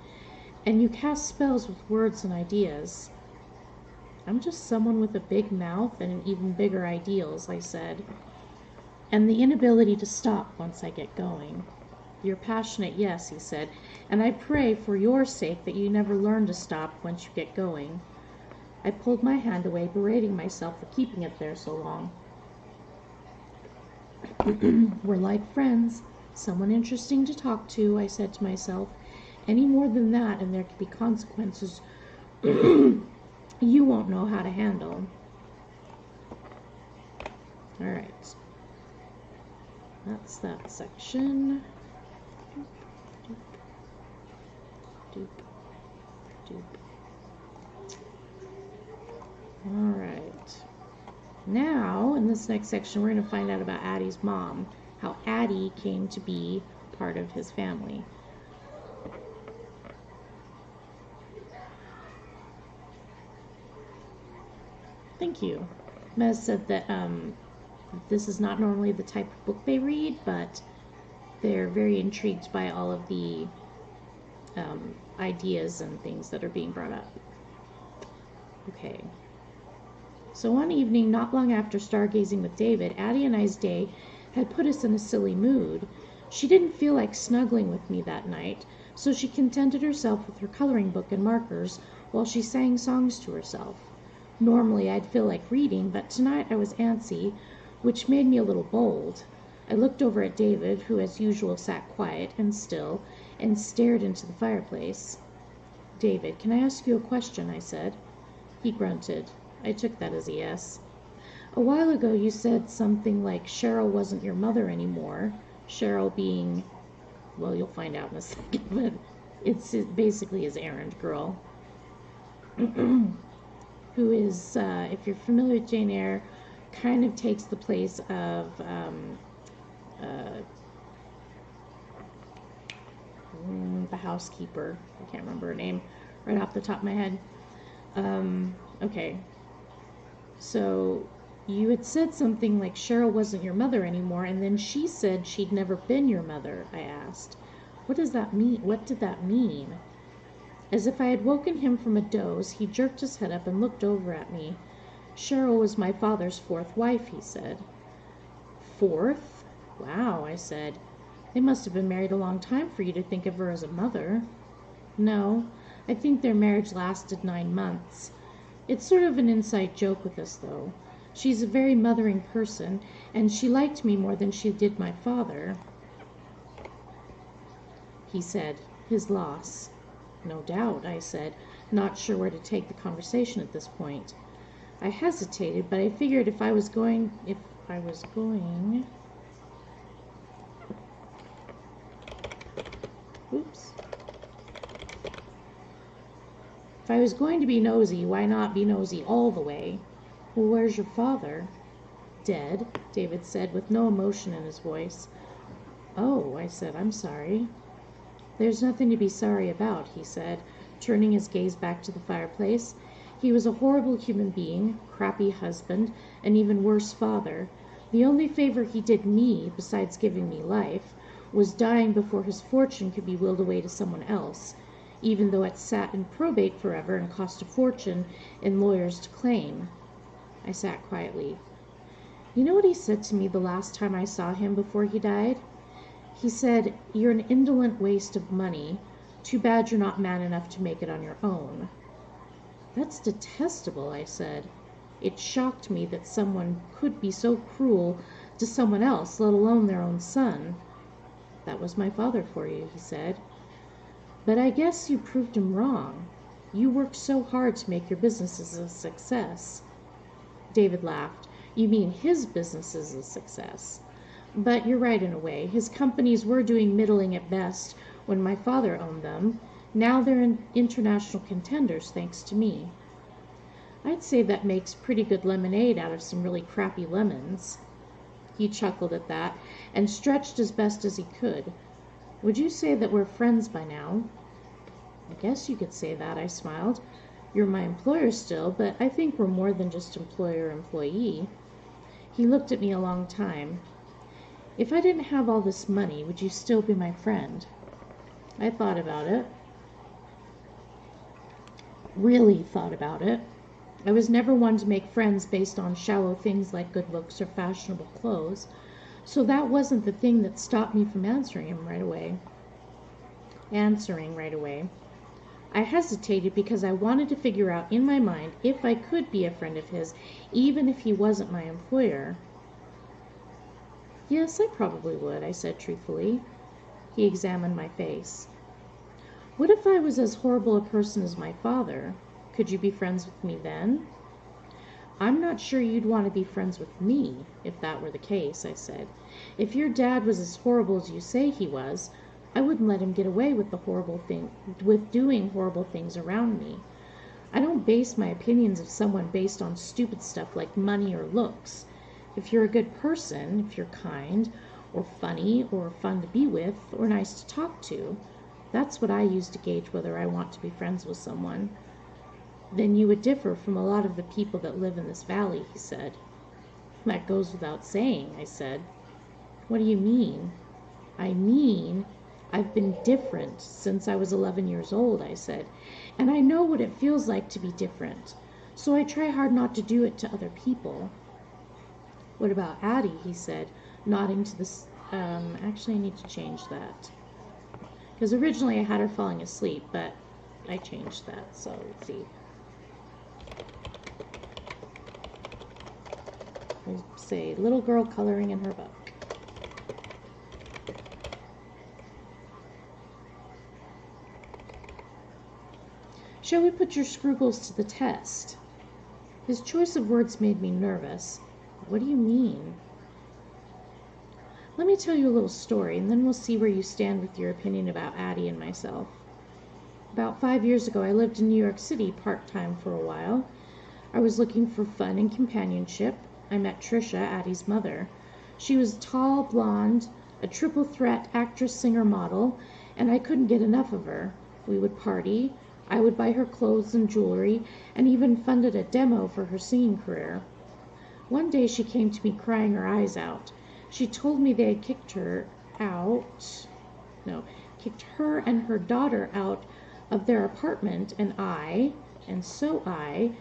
and you cast spells with words and ideas." "I'm just someone with a big mouth and even bigger ideals," I said. "And the inability to stop once I get going." "You're passionate, yes," he said, "and I pray for your sake that you never learn to stop once you get going." I pulled my hand away, berating myself for keeping it there so long. "We're like friends, someone interesting to talk to," I said to myself. "Any more than that, and there could be consequences you won't know how to handle." All right. That's that section. All right. Now, in this next section, we're going to find out about Addie's mom, how Addie came to be part of his family. Thank you. Mez said that this is not normally the type of book they read, but they're very intrigued by all of the ideas and things that are being brought up. Okay. So one evening, not long after stargazing with David, Addie and I's day had put us in a silly mood. She didn't feel like snuggling with me that night, so she contented herself with her coloring book and markers while she sang songs to herself. Normally I'd feel like reading, but tonight I was antsy, which made me a little bold. I looked over at David, who as usual sat quiet and still, and stared into the fireplace. "David, can I ask you a question?" I said. He grunted. I took that as a yes. "A while ago you said something like Cheryl wasn't your mother anymore." Cheryl being, well, you'll find out in a second, but it's basically his errand girl. Who is, if you're familiar with Jane Eyre, kind of takes the place of the housekeeper. I can't remember her name right off the top of my head. Okay. So you had said something like Cheryl wasn't your mother anymore, and then she said she'd never been your mother, I asked. What does that mean? What did that mean? As if I had woken him from a doze, he jerked his head up and looked over at me. "Cheryl was my father's fourth wife," he said. "Fourth? Wow," I said. "They must have been married a long time for you to think of her as a mother." "No, I think their marriage lasted 9 months. It's sort of an inside joke with us, though. She's a very mothering person, and she liked me more than she did my father." He said, "His loss." "No doubt," I said, not sure where to take the conversation at this point. I hesitated, but I figured if I was going to be nosy, why not be nosy all the way? "Well, where's your father?" "Dead," David said, with no emotion in his voice. "Oh," I said, "I'm sorry." "There's nothing to be sorry about," he said, turning his gaze back to the fireplace. "He was a horrible human being, crappy husband, and even worse father. The only favor he did me, besides giving me life, was dying before his fortune could be willed away to someone else. even though it sat in probate forever and cost a fortune in lawyers to claim. I sat quietly. You know what he said to me the last time I saw him before he died? He said, "You're an indolent waste of money. Too bad you're not man enough to make it on your own." That's detestable, I said. It shocked me that someone could be so cruel to someone else, let alone their own son. That was my father for you, he said. But I guess you proved him wrong. You worked so hard to make your businesses a success. David laughed. You mean his business is a success. But you're right in a way. His companies were doing middling at best when my father owned them. Now they're international contenders thanks to me. I'd say that makes pretty good lemonade out of some really crappy lemons. He chuckled at that and stretched as best as he could. Would you say that we're friends by now? I guess you could say that, I smiled. You're my employer still, but I think we're more than just employer-employee. He looked at me a long time. If I didn't have all this money, would you still be my friend? I thought about it. Really thought about it. I was never one to make friends based on shallow things like good looks or fashionable clothes, so that wasn't the thing that stopped me from answering right away. I hesitated because I wanted to figure out in my mind if I could be a friend of his, even if he wasn't my employer. Yes, I probably would, I said truthfully. He examined my face. What if I was as horrible a person as my father? Could you be friends with me then? I'm not sure you'd want to be friends with me, if that were the case, I said. If your dad was as horrible as you say he was, I wouldn't let him get away with doing horrible things around me. I don't base my opinions of someone based on stupid stuff like money or looks. If you're a good person, if you're kind, or funny, or fun to be with, or nice to talk to, that's what I use to gauge whether I want to be friends with someone. Then you would differ from a lot of the people that live in this valley, he said. That goes without saying, I said. What do you mean? I mean, I've been different since I was 11 years old, I said, and I know what it feels like to be different, so I try hard not to do it to other people. What about Addie, he said, nodding to this. Actually, I need to change that. Because originally I had her falling asleep, but I changed that, so let's see. We'll say little girl coloring in her book. Shall we put your scruples to the test? His choice of words made me nervous. What do you mean? Let me tell you a little story, and then we'll see where you stand with your opinion about Addie and myself. About 5 years ago, I lived in New York City part-time for a while. I was looking for fun and companionship. I met Trisha, Addie's mother. She was tall, blonde, a triple threat actress, singer, model, and I couldn't get enough of her. We would party. I would buy her clothes and jewelry, and even funded a demo for her singing career. One day she came to me crying her eyes out. She told me they had kicked her and her daughter out of their apartment, and so I,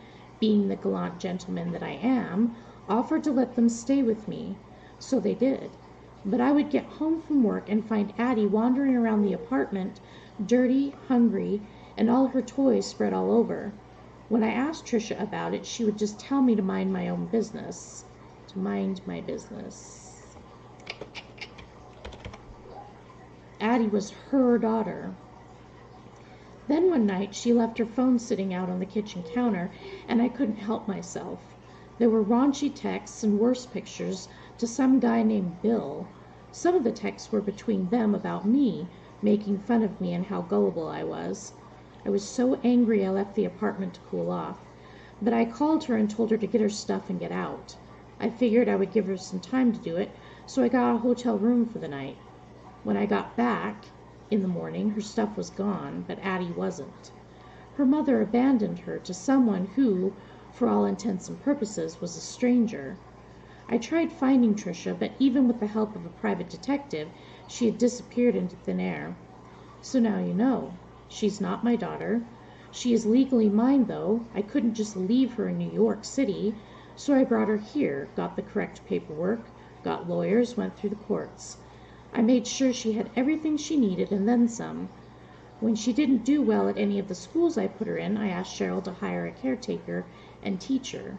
being the gallant gentleman that I am, offered to let them stay with me. So they did. But I would get home from work and find Addie wandering around the apartment, dirty, hungry, and all her toys spread all over. When I asked Trisha about it, she would just tell me to mind my own business. To mind my business. Addie was her daughter. Then one night, she left her phone sitting out on the kitchen counter, and I couldn't help myself. There were raunchy texts and worse pictures to some guy named Bill. Some of the texts were between them about me, making fun of me and how gullible I was. I was so angry I left the apartment to cool off. But I called her and told her to get her stuff and get out. I figured I would give her some time to do it, so I got a hotel room for the night. When I got back in the morning, her stuff was gone, but Addie wasn't. Her mother abandoned her to someone who, for all intents and purposes, was a stranger. I tried finding Trisha, but even with the help of a private detective, she had disappeared into thin air. So now you know. She's not my daughter. She is legally mine, though. I couldn't just leave her in New York City, so I brought her here, got the correct paperwork, got lawyers, went through the courts. I made sure she had everything she needed and then some. When she didn't do well at any of the schools I put her in, I asked Cheryl to hire a caretaker and teacher.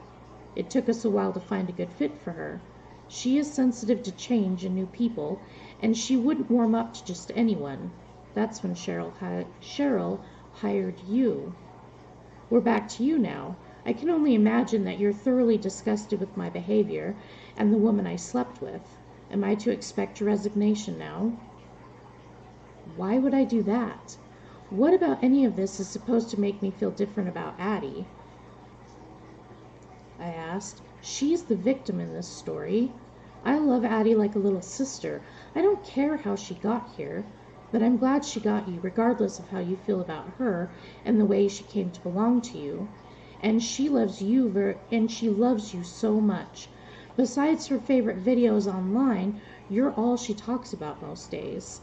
It took us a while to find a good fit for her. She is sensitive to change and new people, and she wouldn't warm up to just anyone. That's when Cheryl hired you. We're back to you now. I can only imagine that you're thoroughly disgusted with my behavior and the woman I slept with. Am I to expect your resignation now? Why would I do that? What about any of this is supposed to make me feel different about Addie? I asked. She's the victim in this story. I love Addie like a little sister. I don't care how she got here, but I'm glad she got you, regardless of how you feel about her and the way she came to belong to you. And she loves you so much. Besides her favorite videos online, you're all she talks about most days.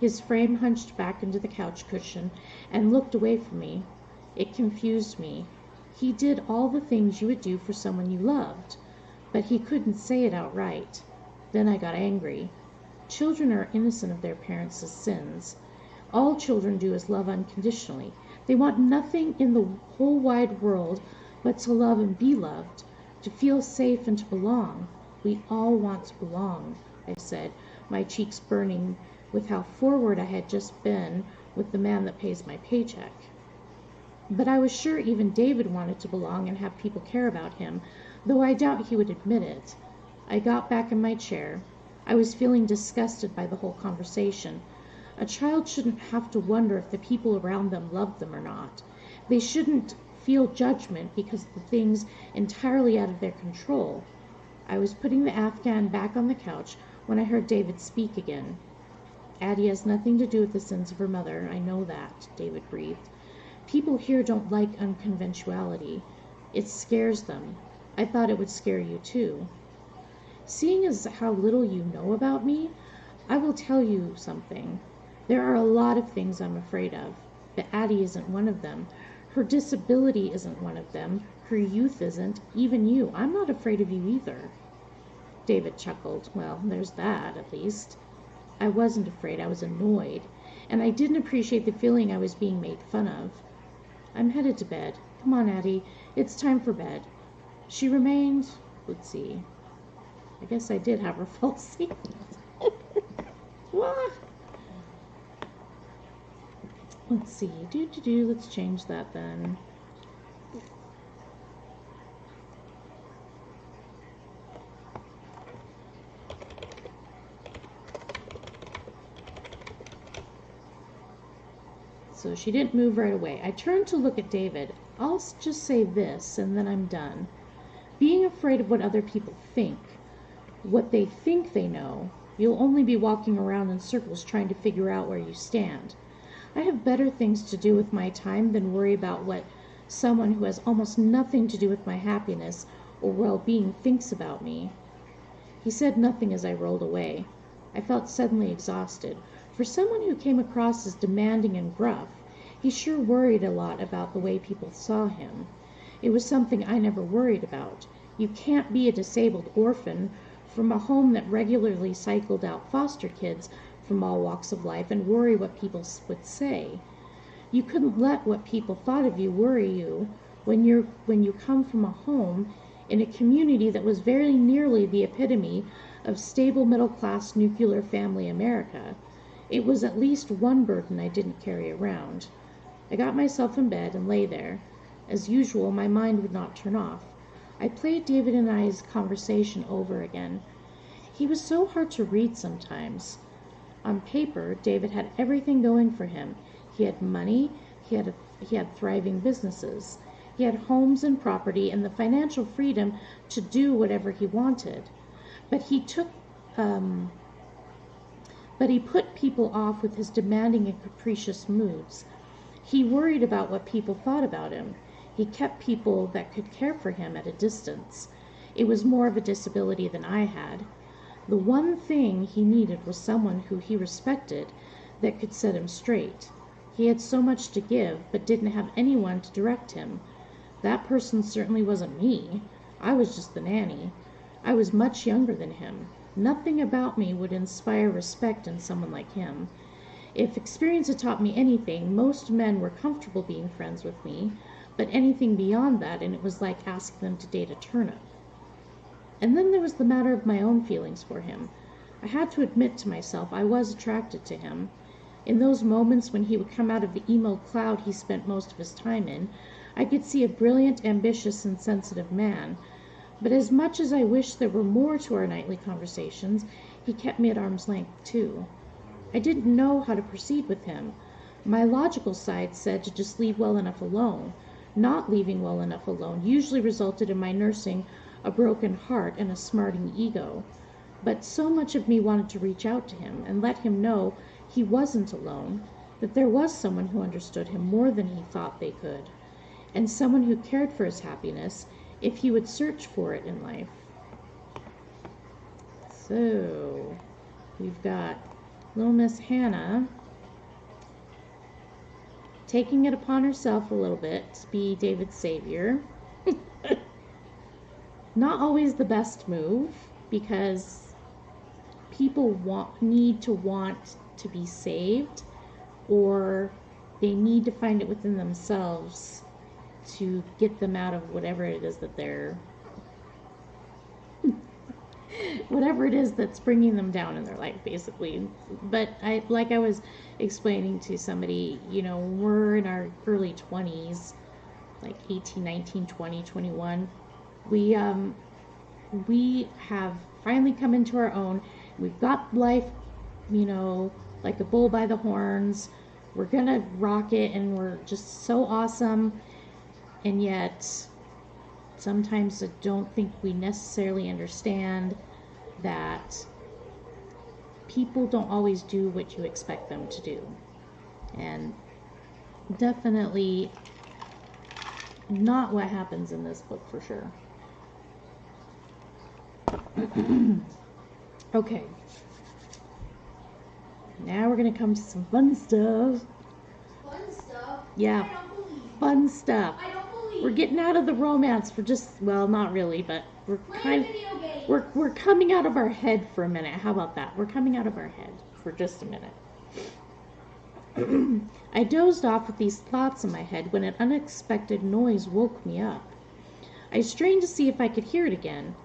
His frame hunched back into the couch cushion and looked away from me. It confused me. He did all the things you would do for someone you loved, but he couldn't say it outright. Then I got angry. Children are innocent of their parents' sins. All children do is love unconditionally. They want nothing in the whole wide world but to love and be loved, to feel safe and to belong. We all want to belong, I said, my cheeks burning with how forward I had just been with the man that pays my paycheck. But I was sure even David wanted to belong and have people care about him, though I doubt he would admit it. I got back in my chair. I was feeling disgusted by the whole conversation. A child shouldn't have to wonder if the people around them love them or not. They shouldn't feel judgment because of the things entirely out of their control. I was putting the Afghan back on the couch when I heard David speak again. Addie has nothing to do with the sins of her mother. I know that, David breathed. People here don't like unconventionality. It scares them. I thought it would scare you too. Seeing as how little you know about me, I will tell you something. There are a lot of things I'm afraid of, but Addie isn't one of them. Her disability isn't one of them. Her youth isn't. Even you. I'm not afraid of you either. David chuckled. Well, there's that, at least. I wasn't afraid. I was annoyed, and I didn't appreciate the feeling I was being made fun of. I'm headed to bed. Come on, Addie. It's time for bed. She remained, let's see. I guess I did have her fall asleep. What? Let's see. Let's change that then. So she didn't move right away. I turned to look at David. I'll just say this, and then I'm done. Being afraid of what other people think, what they think they know, you'll only be walking around in circles trying to figure out where you stand. I have better things to do with my time than worry about what someone who has almost nothing to do with my happiness or well-being thinks about me. He said nothing as I rolled away. I felt suddenly exhausted. For someone who came across as demanding and gruff, he sure worried a lot about the way people saw him. It was something I never worried about. You can't be a disabled orphan from a home that regularly cycled out foster kids from all walks of life and worry what people would say. You couldn't let what people thought of you worry you when you come from a home in a community that was very nearly the epitome of stable middle-class nuclear family America. It was at least one burden I didn't carry around. I got myself in bed and lay there. As usual, my mind would not turn off. I played David and I's conversation over again. He was so hard to read sometimes. On paper, David had everything going for him. He had money, he had thriving businesses. He had homes and property and the financial freedom to do whatever he wanted. But he put people off with his demanding and capricious moods. He worried about what people thought about him. He kept people that could care for him at a distance. It was more of a disability than I had. The one thing he needed was someone who he respected that could set him straight. He had so much to give, but didn't have anyone to direct him. That person certainly wasn't me. I was just the nanny. I was much younger than him. Nothing about me would inspire respect in someone like him. If experience had taught me anything, most men were comfortable being friends with me, but anything beyond that, and it was like asking them to date a turnip. And then there was the matter of my own feelings for him. I had to admit to myself I was attracted to him. In those moments when he would come out of the emo cloud he spent most of his time in, I could see a brilliant, ambitious, and sensitive man. But as much as I wished there were more to our nightly conversations, he kept me at arm's length too. I didn't know how to proceed with him. My logical side said to just leave well enough alone. Not leaving well enough alone usually resulted in my nursing a broken heart and a smarting ego. But so much of me wanted to reach out to him and let him know he wasn't alone, that there was someone who understood him more than he thought they could, and someone who cared for his happiness if he would search for it in life. So, we've got little Miss Hannah taking it upon herself a little bit to be David's savior. Not always the best move, because people need to want to be saved, or they need to find it within themselves to get them out of whatever it is that they're whatever it is that's bringing them down in their life, basically. But I was explaining to somebody, we're in our early 20s, like 18, 19, 20, 21. We have finally come into our own. We've got life, like a bull by the horns. We're gonna rock it, and we're just so awesome. And yet, sometimes I don't think we necessarily understand that people don't always do what you expect them to do. And definitely not what happens in this book for sure. Okay. Now we're going to come to some fun stuff. Fun stuff? Yeah. I don't believe. Fun stuff. I don't believe. We're getting out of the romance for not really, but we're we're coming out of our head for a minute. How about that? We're coming out of our head for just a minute. I dozed off with these thoughts in my head when an unexpected noise woke me up. I strained to see if I could hear it again.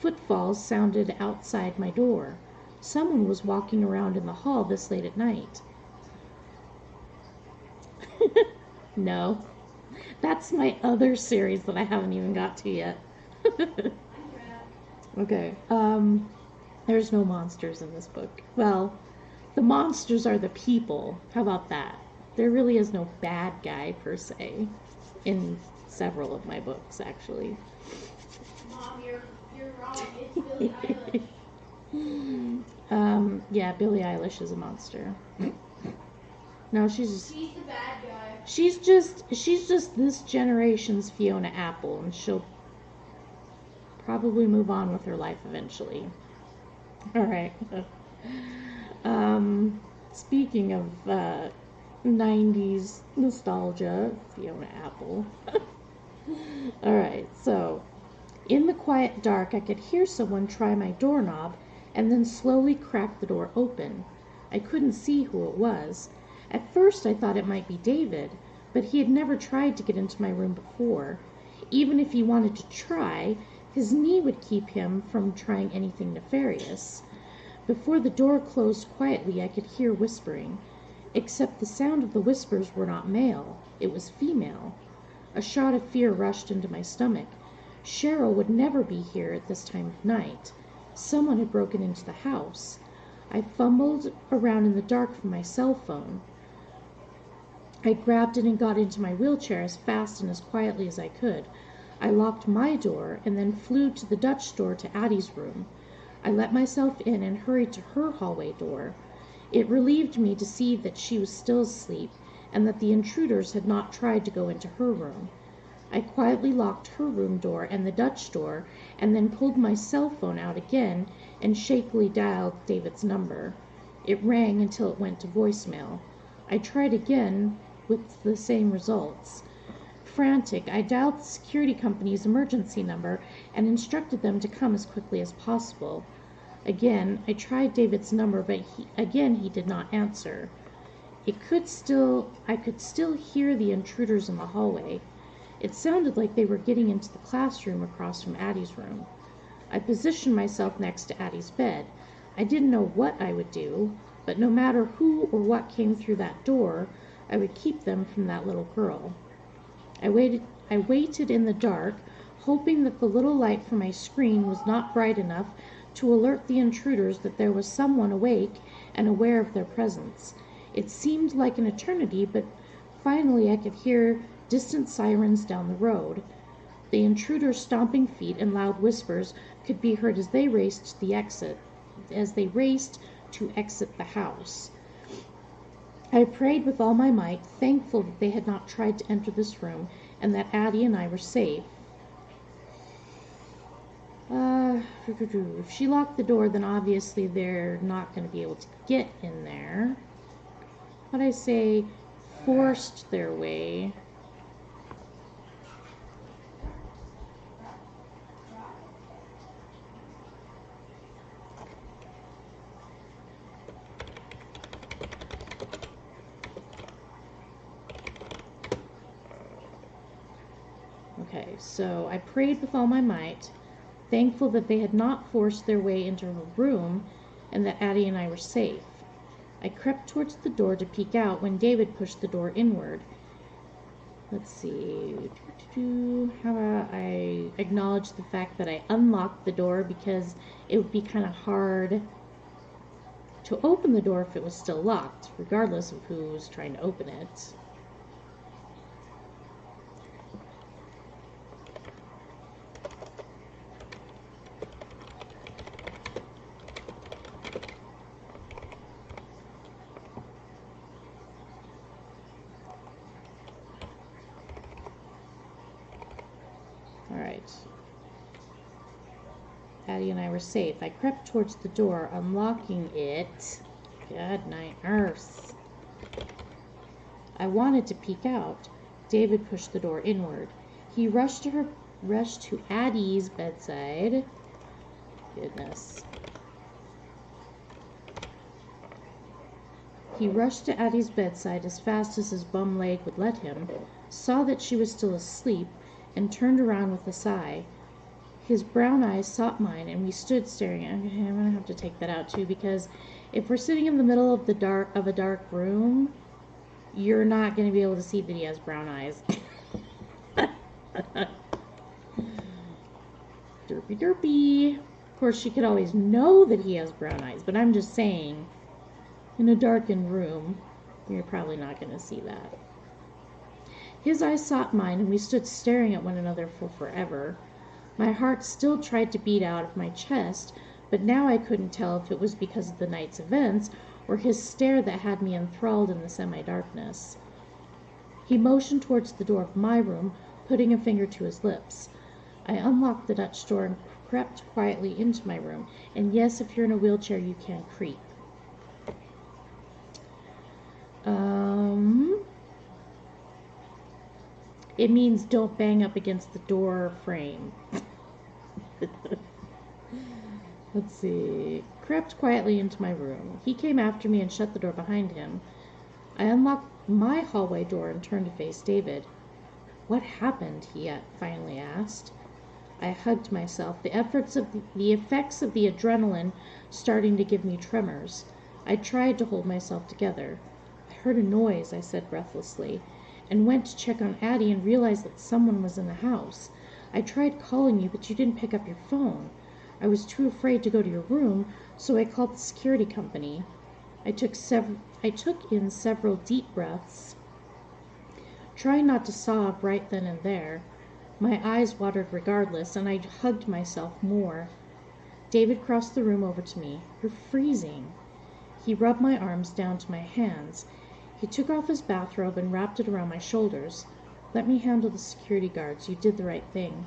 Footfalls sounded outside my door. Someone was walking around in the hall this late at night. No. That's my other series that I haven't even got to yet. Okay. There's no monsters in this book. Well, the monsters are the people. How about that? There really is no bad guy per se in several of my books, actually. Mom, you're wrong. It's Billie Eilish. Yeah, Billie Eilish is a monster. No, she's the bad guy. She's just this generation's Fiona Apple, and she'll probably move on with her life eventually. All right. Speaking of 90s nostalgia, Fiona Apple. All right, so in the quiet dark, I could hear someone try my doorknob and then slowly crack the door open. I couldn't see who it was. At first, I thought it might be David, but he had never tried to get into my room before. Even if he wanted to try, his knee would keep him from trying anything nefarious. Before the door closed quietly, I could hear whispering, except the sound of the whispers were not male. It was female. A shot of fear rushed into my stomach. Cheryl would never be here at this time of night. Someone had broken into the house. I fumbled around in the dark for my cell phone. I grabbed it and got into my wheelchair as fast and as quietly as I could. I locked my door and then flew to the Dutch door to Addie's room. I let myself in and hurried to her hallway door. It relieved me to see that she was still asleep and that the intruders had not tried to go into her room. I quietly locked her room door and the Dutch door, and then pulled my cell phone out again and shakily dialed David's number. It rang until it went to voicemail. I tried again with the same results. Frantic, I dialed the security company's emergency number and instructed them to come as quickly as possible. Again, I tried David's number, but he did not answer. I could still hear the intruders in the hallway. It sounded like they were getting into the classroom across from Addie's room. I positioned myself next to Addie's bed. I didn't know what I would do, but no matter who or what came through that door, I would keep them from that little girl. I waited in the dark, hoping that the little light from my screen was not bright enough to alert the intruders that there was someone awake and aware of their presence. It seemed like an eternity, but finally I could hear distant sirens down the road. The intruders' stomping feet and loud whispers could be heard as they raced to exit the house. I prayed with all my might, thankful that they had not tried to enter this room and that Addie and I were safe. If she locked the door, then obviously they're not going to be able to get in there. But I say forced their way. Okay, so I prayed with all my might, thankful that they had not forced their way into her room and that Addie and I were safe. I crept towards the door to peek out when David pushed the door inward. Let's see. How about I acknowledge the fact that I unlocked the door because it would be kind of hard to open the door if it was still locked, regardless of who was trying to open it. Alright. Addie and I were safe. I crept towards the door, unlocking it. Good night, Earth. I wanted to peek out. David pushed the door inward. He rushed to Addie's bedside. Goodness. He rushed to Addie's bedside as fast as his bum leg would let him, saw that she was still asleep, and turned around with a sigh. His brown eyes sought mine, and we stood staring. Okay, I'm gonna have to take that out too, because if we're sitting in the middle of a dark room, you're not gonna be able to see that he has brown eyes. Derpy derpy. Of course, she could always know that he has brown eyes, but I'm just saying, in a darkened room, you're probably not gonna see that. His eyes sought mine, and we stood staring at one another for forever. My heart still tried to beat out of my chest, but now I couldn't tell if it was because of the night's events or his stare that had me enthralled in the semi-darkness. He motioned towards the door of my room, putting a finger to his lips. I unlocked the Dutch door and crept quietly into my room, and yes, if you're in a wheelchair, you can creep. It means don't bang up against the door frame. Let's see. Crept quietly into my room. He came after me and shut the door behind him. I unlocked my hallway door and turned to face David. What happened? He finally asked. I hugged myself, the effects of the adrenaline starting to give me tremors. I tried to hold myself together. I heard a noise, I said breathlessly, and went to check on Addie and realized that someone was in the house. I tried calling you, but you didn't pick up your phone. I was too afraid to go to your room, so I called the security company. I took in several deep breaths, trying not to sob right then and there. My eyes watered regardless, and I hugged myself more. David crossed the room over to me. You're freezing. He rubbed my arms down to my hands. He took off his bathrobe and wrapped it around my shoulders. Let me handle the security guards. You did the right thing.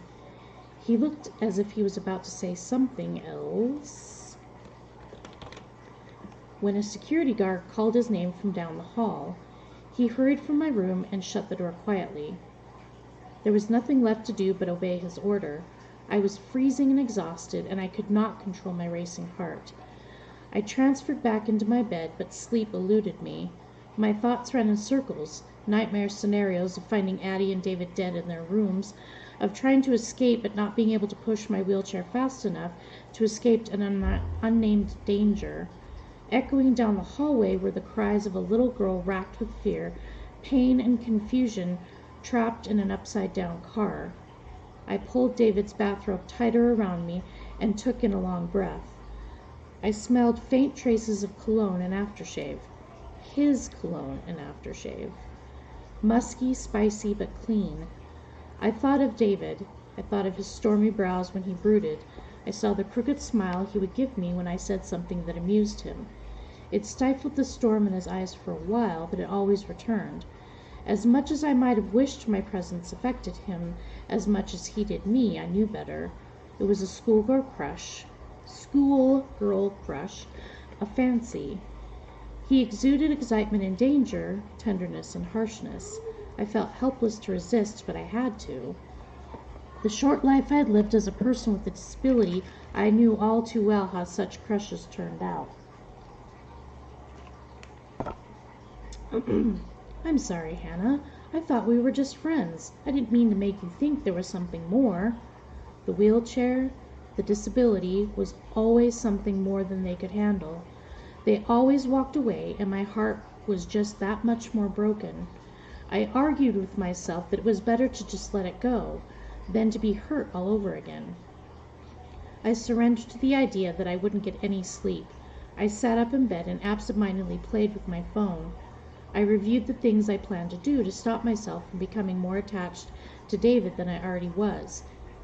He looked as if he was about to say something else, when a security guard called his name from down the hall. He hurried from my room and shut the door quietly. There was nothing left to do but obey his order. I was freezing and exhausted, and I could not control my racing heart. I transferred back into my bed, but sleep eluded me. My thoughts ran in circles, nightmare scenarios of finding Addie and David dead in their rooms, of trying to escape but not being able to push my wheelchair fast enough to escape an unnamed danger. Echoing down the hallway were the cries of a little girl racked with fear, pain, and confusion, trapped in an upside-down car. I pulled David's bathrobe tighter around me and took in a long breath. I smelled faint traces of cologne and aftershave. His cologne and aftershave. Musky, spicy, but clean. I thought of David. I thought of his stormy brows when he brooded. I saw the crooked smile he would give me when I said something that amused him. It stifled the storm in his eyes for a while, but it always returned. As much as I might have wished my presence affected him as much as he did me, I knew better. It was a schoolgirl crush, a fancy. He exuded excitement and danger, tenderness and harshness. I felt helpless to resist, but I had to. The short life I had lived as a person with a disability, I knew all too well how such crushes turned out. I'm sorry, Hannah. I thought we were just friends. I didn't mean to make you think there was something more. The wheelchair, the disability, was always something more than they could handle. They always walked away, and my heart was just that much more broken. I argued with myself that it was better to just let it go than to be hurt all over again. I surrendered to the idea that I wouldn't get any sleep. I sat up in bed and absentmindedly played with my phone. I reviewed the things I planned to do to stop myself from becoming more attached to David than I already was.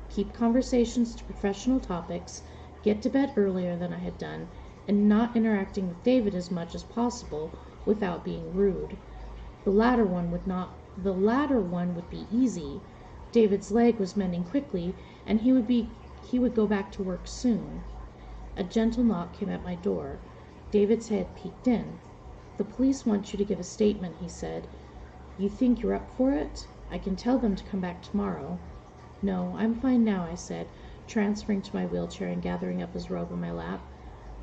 Keep conversations to professional topics, get to bed earlier than I had done, and not interacting with David as much as possible without being rude. The latter one would be easy. David's leg was mending quickly, and he would go back to work soon. A gentle knock came at my door. David's head peeked in. The police want you to give a statement, he said. You think you're up for it? I can tell them to come back tomorrow. No, I'm fine now, I said, transferring to my wheelchair and gathering up his robe in my lap.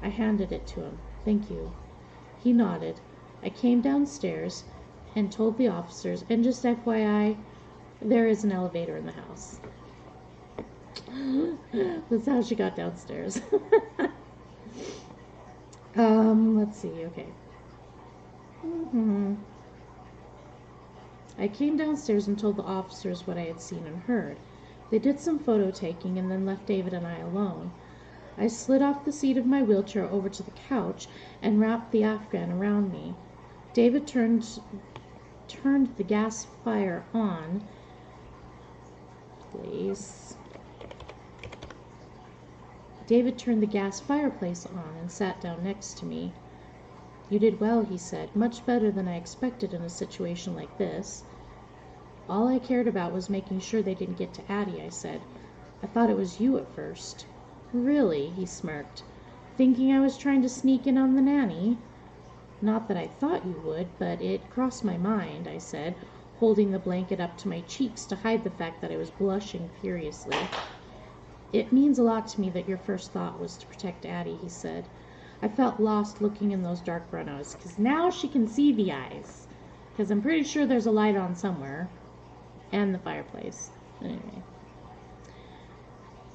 I handed it to him. Thank you. He nodded. I came downstairs and told the officers, and just FYI, there is an elevator in the house. That's how she got downstairs. Let's see, okay. I came downstairs and told the officers what I had seen and heard. They did some photo taking and then left David and I alone. I slid off the seat of my wheelchair over to the couch and wrapped the Afghan around me. David turned the gas fire on. Please. David turned the gas fireplace on and sat down next to me. You did well, he said, much better than I expected in a situation like this. All I cared about was making sure they didn't get to Addie, I said. I thought it was you at first. Really? He smirked. Thinking I was trying to sneak in on the nanny? Not that I thought you would, but it crossed my mind, I said, holding the blanket up to my cheeks to hide the fact that I was blushing furiously. It means a lot to me that your first thought was to protect Addie, he said. I felt lost looking in those dark brown eyes, because now she can see the eyes. Because I'm pretty sure there's a light on somewhere. And the fireplace. Anyway.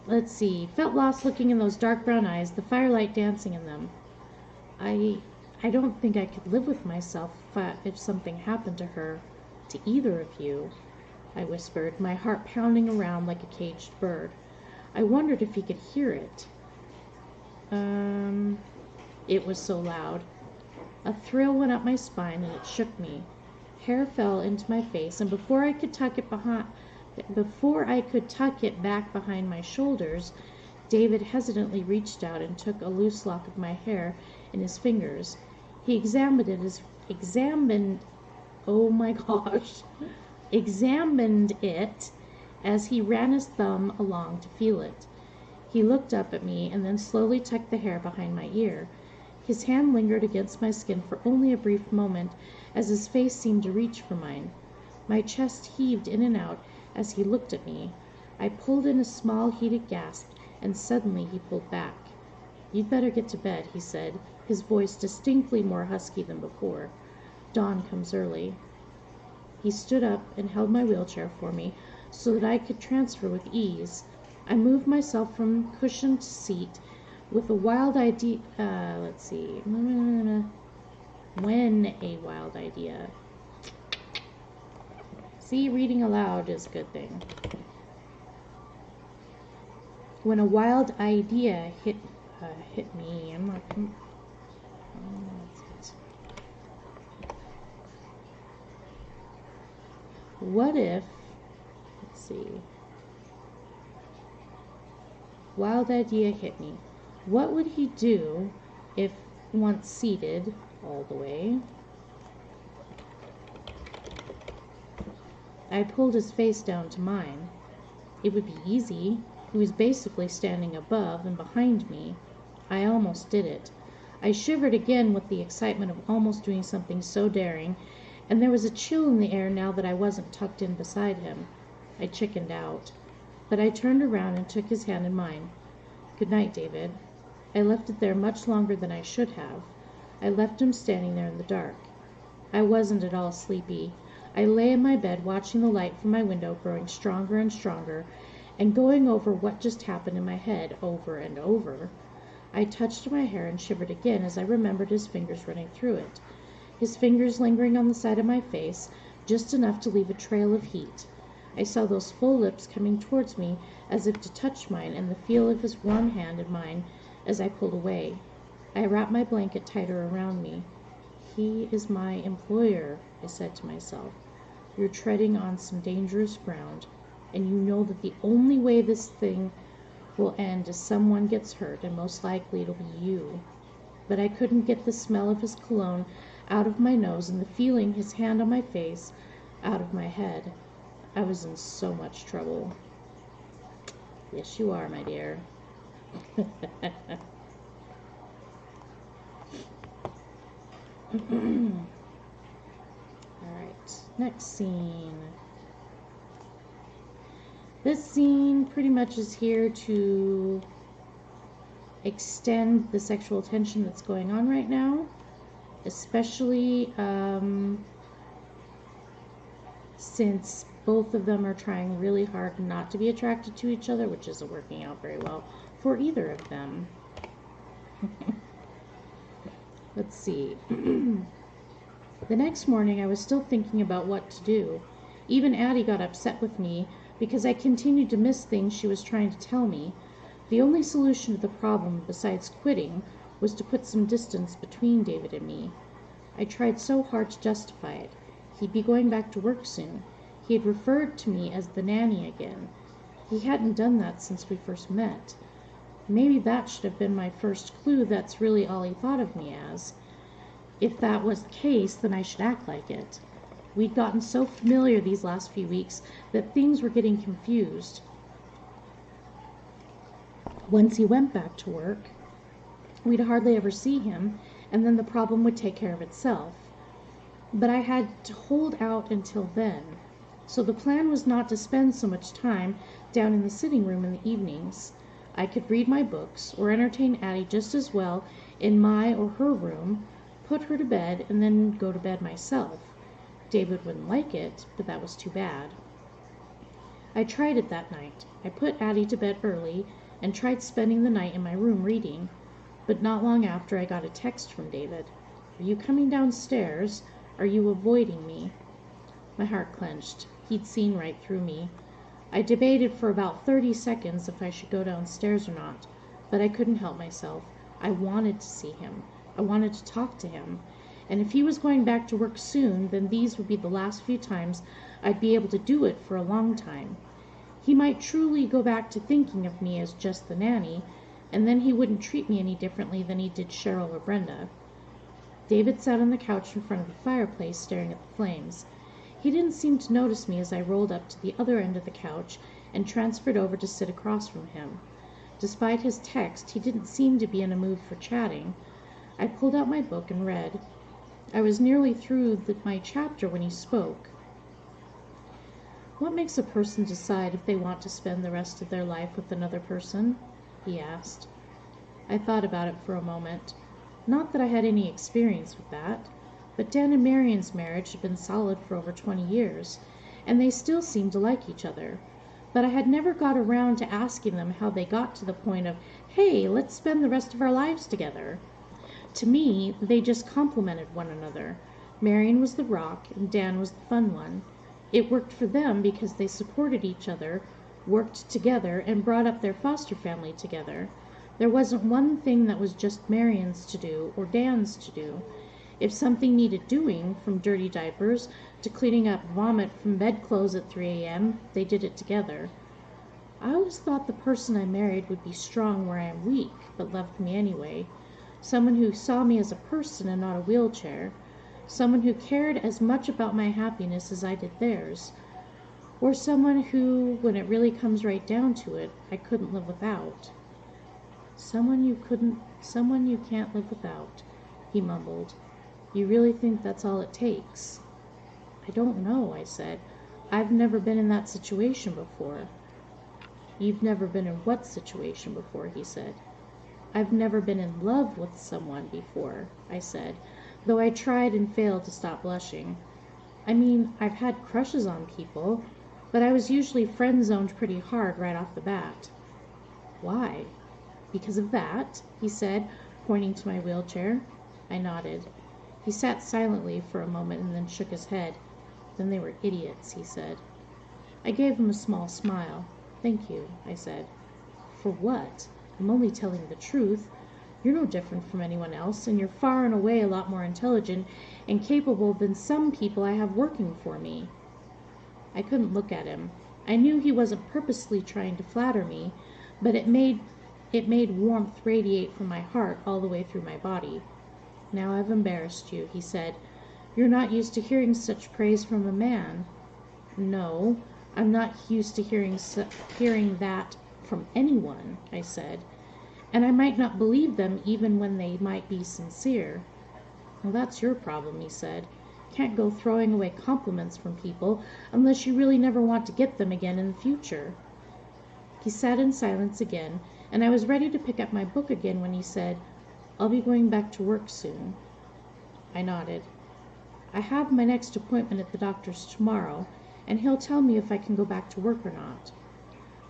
Let's see. Felt lost looking in those dark brown eyes, the firelight dancing in them. I don't think I could live with myself if something happened to her, to either of you, I whispered, my heart pounding around like a caged bird. I wondered if he could hear it. It was so loud. A thrill went up my spine and it shook me. Hair fell into my face, and before I could tuck it back behind my shoulders, David hesitantly reached out and took a loose lock of my hair in his fingers. He examined it as he ran his thumb along to feel it. He looked up at me and then slowly tucked the hair behind my ear. His hand lingered against my skin for only a brief moment as his face seemed to reach for mine. My chest heaved in and out as he looked at me. I pulled in a small heated gasp, and suddenly he pulled back. "You'd better get to bed," he said, his voice distinctly more husky than before. "Dawn comes early." He stood up and held my wheelchair for me so that I could transfer with ease. I moved myself from cushioned seat with a wild idea. When a wild idea. See, reading aloud is a good thing. When a wild idea hit me, what if, wild idea hit me. What would he do if, once seated all the way, I pulled his face down to mine? It would be easy. He was basically standing above and behind me. I almost did it. I shivered again with the excitement of almost doing something so daring, and there was a chill in the air now that I wasn't tucked in beside him. I chickened out, but I turned around and took his hand in mine. "Good night, David." I left it there much longer than I should have. I left him standing there in the dark. I wasn't at all sleepy. I lay in my bed watching the light from my window growing stronger and stronger, and going over what just happened in my head over and over. I touched my hair and shivered again as I remembered his fingers running through it, his fingers lingering on the side of my face, just enough to leave a trail of heat. I saw those full lips coming towards me as if to touch mine, and the feel of his warm hand in mine as I pulled away. I wrapped my blanket tighter around me. "He is my employer," I said to myself. "You're treading on some dangerous ground, and you know that the only way this thing will end is someone gets hurt, and most likely it'll be you." But I couldn't get the smell of his cologne out of my nose and the feeling his hand on my face out of my head. I was in so much trouble. Yes, you are, my dear. Alright, next scene. This scene pretty much is here to extend the sexual tension that's going on right now, especially since both of them are trying really hard not to be attracted to each other, which isn't working out very well for either of them. Let's see. The next morning I was still thinking about what to do. Even Addie got upset with me because I continued to miss things she was trying to tell me. The only solution to the problem, besides quitting, was to put some distance between David and me. I tried so hard to justify it. He'd be going back to work soon. He had referred to me as the nanny again. He hadn't done that since we first met. Maybe that should have been my first clue that's really all he thought of me as. If that was the case, then I should act like it. We'd gotten so familiar these last few weeks that things were getting confused. Once he went back to work, we'd hardly ever see him, and then the problem would take care of itself. But I had to hold out until then. So the plan was not to spend so much time down in the sitting room in the evenings. I could read my books or entertain Addie just as well in my or her room, put her to bed, and then go to bed myself. David wouldn't like it, but that was too bad. I tried it that night. I put Addie to bed early and tried spending the night in my room reading, but not long after I got a text from David. "Are you coming downstairs? Are you avoiding me?" My heart clenched. He'd seen right through me. I debated for about 30 seconds if I should go downstairs or not, but I couldn't help myself. I wanted to see him. I wanted to talk to him. And if he was going back to work soon, then these would be the last few times I'd be able to do it for a long time. He might truly go back to thinking of me as just the nanny, and then he wouldn't treat me any differently than he did Cheryl or Brenda. David sat on the couch in front of the fireplace staring at the flames. He didn't seem to notice me as I rolled up to the other end of the couch and transferred over to sit across from him. Despite his text, he didn't seem to be in a mood for chatting. I pulled out my book and read. I was nearly through my chapter when he spoke. "What makes a person decide if they want to spend the rest of their life with another person?" he asked. I thought about it for a moment. Not that I had any experience with that, but Dan and Marion's marriage had been solid for over 20 years, and they still seemed to like each other. But I had never got around to asking them how they got to the point of, "Hey, let's spend the rest of our lives together." To me, they just complemented one another. Marion was the rock, and Dan was the fun one. It worked for them because they supported each other, worked together, and brought up their foster family together. There wasn't one thing that was just Marion's to do or Dan's to do. If something needed doing, from dirty diapers to cleaning up vomit from bedclothes at 3 a.m., they did it together. I always thought the person I married would be strong where I am weak, but loved me anyway. Someone who saw me as a person and not a wheelchair. Someone who cared as much about my happiness as I did theirs. Or someone who, when it really comes right down to it, I couldn't live without. Someone you can't live without," he mumbled. "You really think that's all it takes?" "I don't know," I said. "I've never been in that situation before." "You've never been in what situation before?" he said. "I've never been in love with someone before," I said, though I tried and failed to stop blushing. "I mean, I've had crushes on people, but I was usually friend-zoned pretty hard right off the bat." "Why? Because of that?" he said, pointing to my wheelchair. I nodded. He sat silently for a moment and then shook his head. "Then they were idiots," he said. I gave him a small smile. "Thank you," I said. "For what? I'm only telling the truth. You're no different from anyone else, and you're far and away a lot more intelligent and capable than some people I have working for me." I couldn't look at him. I knew he wasn't purposely trying to flatter me, but it made warmth radiate from my heart all the way through my body. "Now I've embarrassed you," he said. "You're not used to hearing such praise from a man." "No, I'm not used to hearing that from anyone," I said. "And I might not believe them even when they might be sincere." "Well, that's your problem," he said. "Can't go throwing away compliments from people unless you really never want to get them again in the future." He sat in silence again, and I was ready to pick up my book again when he said, "I'll be going back to work soon." I nodded. "I have my next appointment at the doctor's tomorrow, and he'll tell me if I can go back to work or not."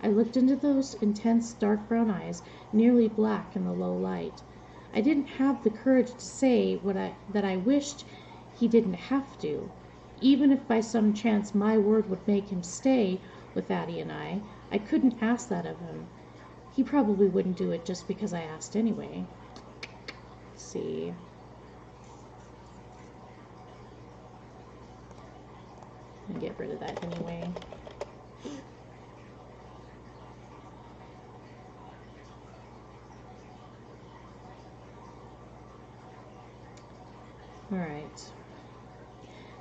I looked into those intense dark brown eyes, nearly black in the low light. I didn't have the courage to say that I wished he didn't have to. Even if by some chance my word would make him stay with Addie and I couldn't ask that of him. He probably wouldn't do it just because I asked anyway. Let's see. I'll get rid of that anyway. All right.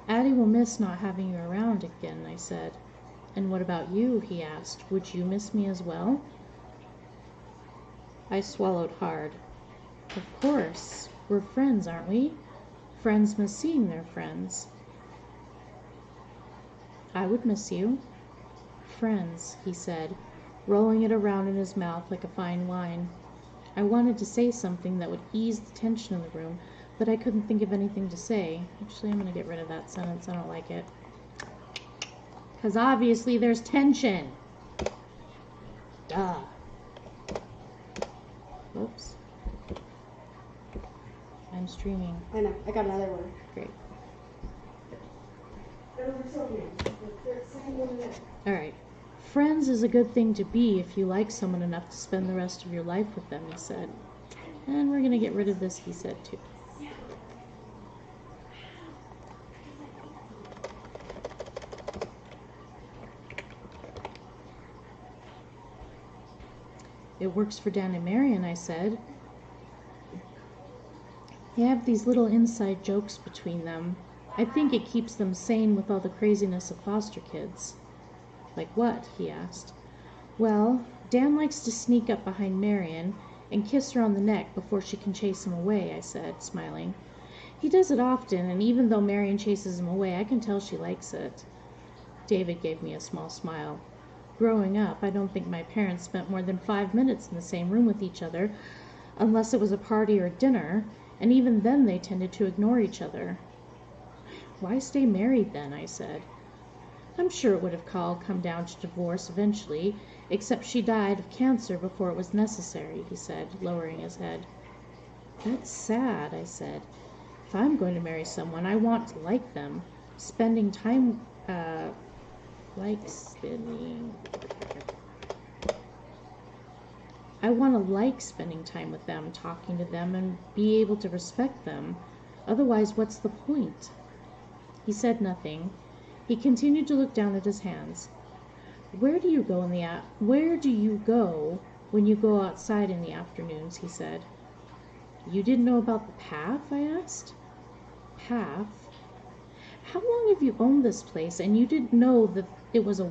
"Addie will miss not having you around again," I said. "And what about you?" he asked. "Would you miss me as well?" I swallowed hard. "Of course. We're friends, aren't we? Friends miss seeing their friends." "I would miss you." "Friends," he said, rolling it around in his mouth like a fine wine. I wanted to say something that would ease the tension in the room, but I couldn't think of anything to say. Actually, I'm going to get rid of that sentence. I don't like it. Because obviously there's tension. Duh. Whoops. I'm streaming. I know. I got another one. Great. All right. "Friends is a good thing to be if you like someone enough to spend the rest of your life with them," he said. And we're going to get rid of this "he said" too. "It works for Dan and Marion," I said. "They have these little inside jokes between them. I think it keeps them sane with all the craziness of foster kids." "Like what?" he asked. "Well, Dan likes to sneak up behind Marion, and kiss her on the neck before she can chase him away, I said, smiling. He does it often, and even though Marion chases him away, I can tell she likes it. David gave me a small smile. Growing up, I don't think my parents spent more than 5 minutes in the same room with each other, unless it was a party or dinner, and even then they tended to ignore each other. Why stay married then? I said. I'm sure it would have come down to divorce eventually, except she died of cancer before it was necessary, he said, lowering his head. That's sad, I said. If I'm going to marry someone, I want to like them. Spending time, I want to like spending time with them, talking to them, and be able to respect them. Otherwise, what's the point? He said nothing. He continued to look down at his hands. Where do you go when you go outside in the afternoons? He said. You didn't know about the path? I asked. Path? How long have you owned this place and you didn't know that it was a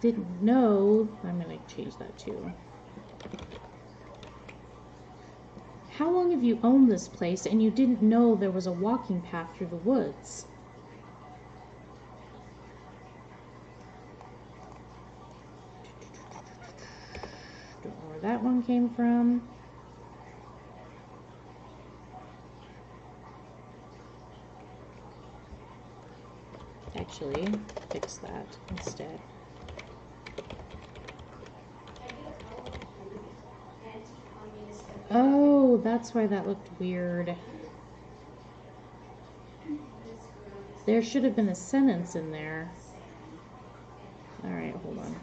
didn't know, I'm going to change that too. How long have you owned this place and you didn't know there was a walking path through the woods? Don't know where that one came from. Actually, fix that instead. Oh, that's why that looked weird. There should have been a sentence in there. Alright, hold on.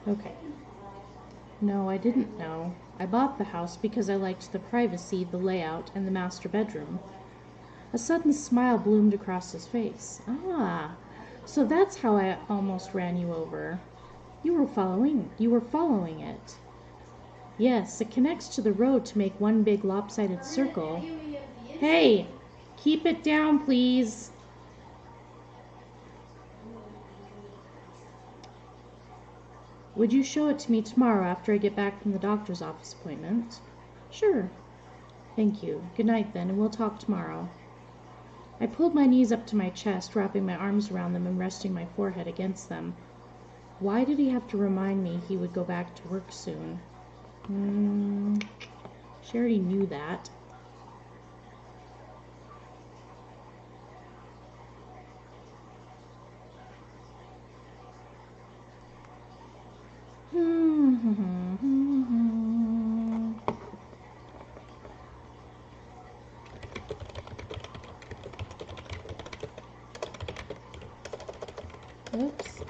Okay. No, I didn't know. I bought the house because I liked the privacy, the layout, and the master bedroom. A sudden smile bloomed across his face. Ah, so that's how I almost ran you over. You were following it. Yes, it connects to the road to make one big lopsided circle. Hey, keep it down, please. Would you show it to me tomorrow after I get back from the doctor's office appointment? Sure. Thank you. Good night then, and we'll talk tomorrow. I pulled my knees up to my chest, wrapping my arms around them and resting my forehead against them. Why did he have to remind me he would go back to work soon? She already knew that. Oops.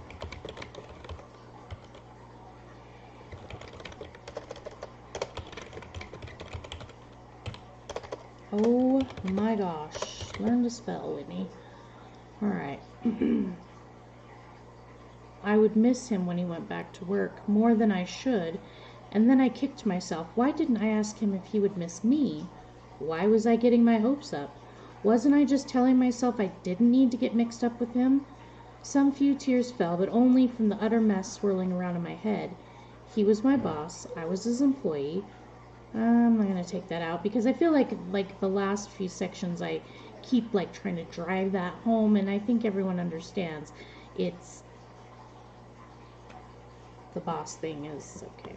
Oh my gosh. Learn to spell, Whitney. Alright. I would miss him when he went back to work, more than I should, and then I kicked myself. Why didn't I ask him if he would miss me? Why was I getting my hopes up? Wasn't I just telling myself I didn't need to get mixed up with him? Some few tears fell, but only from the utter mess swirling around in my head. He was my boss. I was his employee. I'm not going to take that out because I feel like the last few sections I keep trying to drive that home, and I think everyone understands. It's the boss thing is okay.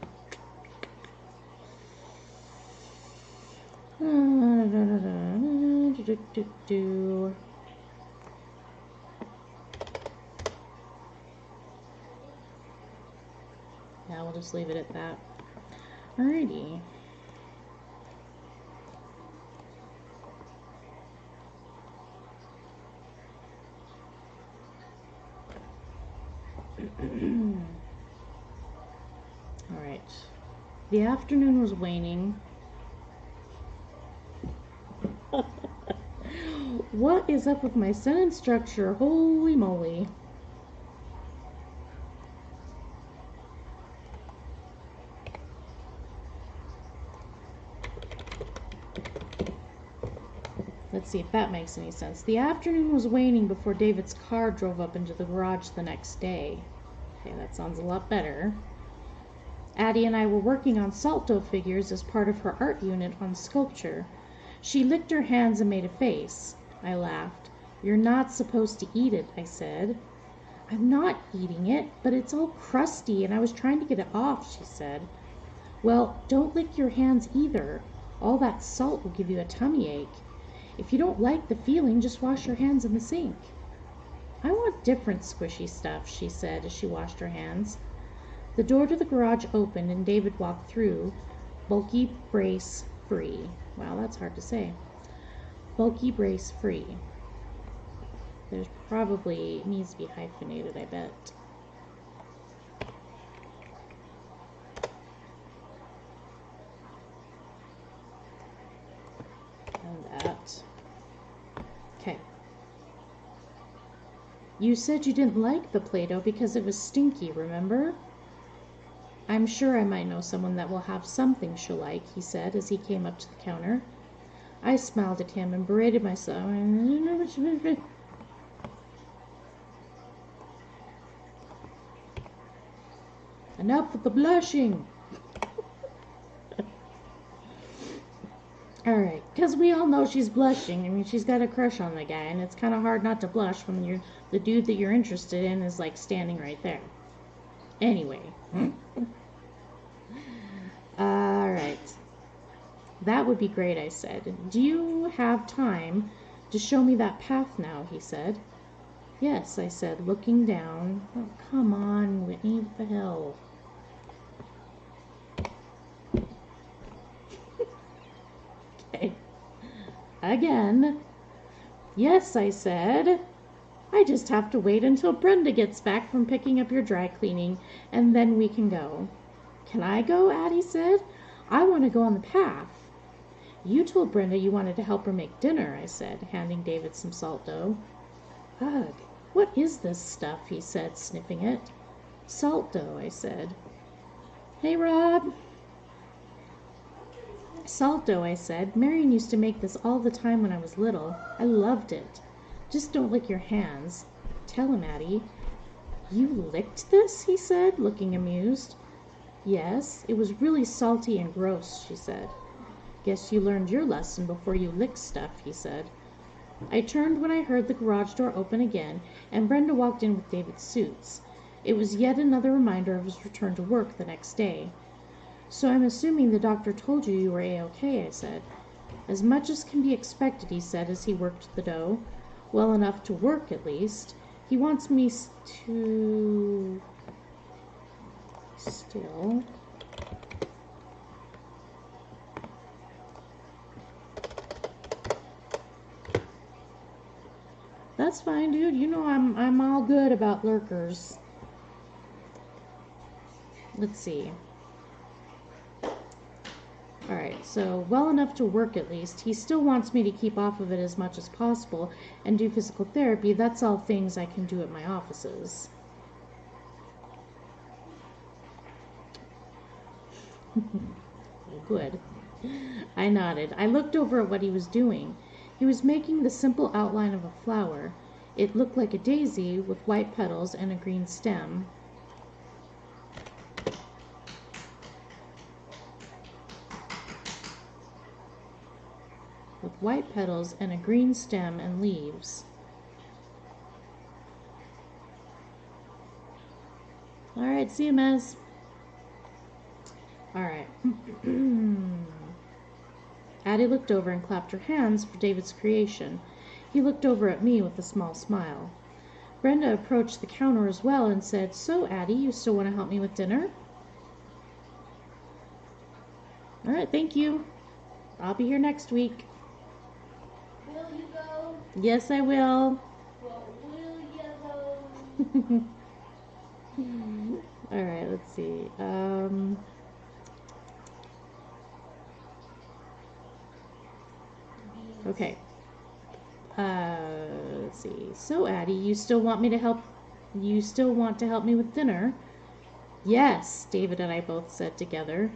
Yeah, we'll just leave it at that. Alrighty. Alright. The afternoon was waning. What is up with my sentence structure? Holy moly. Let's see if that makes any sense. The afternoon was waning before David's car drove up into the garage the next day. Okay, that sounds a lot better. Addie and I were working on salto figures as part of her art unit on sculpture. She licked her hands and made a face. I laughed. You're not supposed to eat it, I said. I'm not eating it, but it's all crusty and I was trying to get it off, she said. Well, don't lick your hands either. All that salt will give you a tummy ache. If you don't like the feeling, just wash your hands in the sink. I want different squishy stuff, she said as she washed her hands. The door to the garage opened and David walked through, bulky brace free. Wow, that's hard to say. Bulky brace free. There's probably, it needs to be hyphenated, I bet. And that. Okay. You said you didn't like the Play-Doh because it was stinky, remember? I'm sure I might know someone that will have something she'll like, he said as he came up to the counter. I smiled at him and berated myself. Enough with the blushing. Alright, because we all know she's blushing. I mean, she's got a crush on the guy, and it's kind of hard not to blush when the dude that you're interested in is, like, standing right there. Anyway. Alright. That would be great, I said. Do you have time to show me that path now, he said. Yes, I said, looking down. Oh, come on, Whitney, what the hell? Okay. Again. Yes, I said. I just have to wait until Brenda gets back from picking up your dry cleaning, and then we can go. Can I go? Addie said. I want to go on the path. You told Brenda you wanted to help her make dinner, I said, handing David some salt dough. Ugh, what is this stuff? He said, sniffing it. Salt dough, I said. Hey, Rob. Salt dough, I said. Marion used to make this all the time when I was little. I loved it. Just don't lick your hands. Tell him, Addie. You licked this? He said, looking amused. Yes, it was really salty and gross, she said. Guess you learned your lesson before you licked stuff, he said. I turned when I heard the garage door open again, and Brenda walked in with David's suits. It was yet another reminder of his return to work the next day. So I'm assuming the doctor told you were A-OK, I said. As much as can be expected, he said as he worked the dough. Well enough to work, at least. He wants me to... Still... That's fine, dude. You know I'm all good about lurkers. Let's see. Alright, so well enough to work at least. He still wants me to keep off of it as much as possible and do physical therapy. That's all things I can do at my offices. Good. I nodded. I looked over at what he was doing. He was making the simple outline of a flower. It looked like a daisy with white petals and a green stem. With white petals and a green stem and leaves. Alright, see you, Mez. Alright. Addie looked over and clapped her hands for David's creation. He looked over at me with a small smile. Brenda approached the counter as well and said, So, Addie, you still want to help me with dinner? Alright, thank you. I'll be here next week. Will you go? Yes, I will. Well, will you go? All right, let's see. Okay. Let's see. So, Addie, you still want me to help? You still want to help me with dinner? Yes, David and I both said together.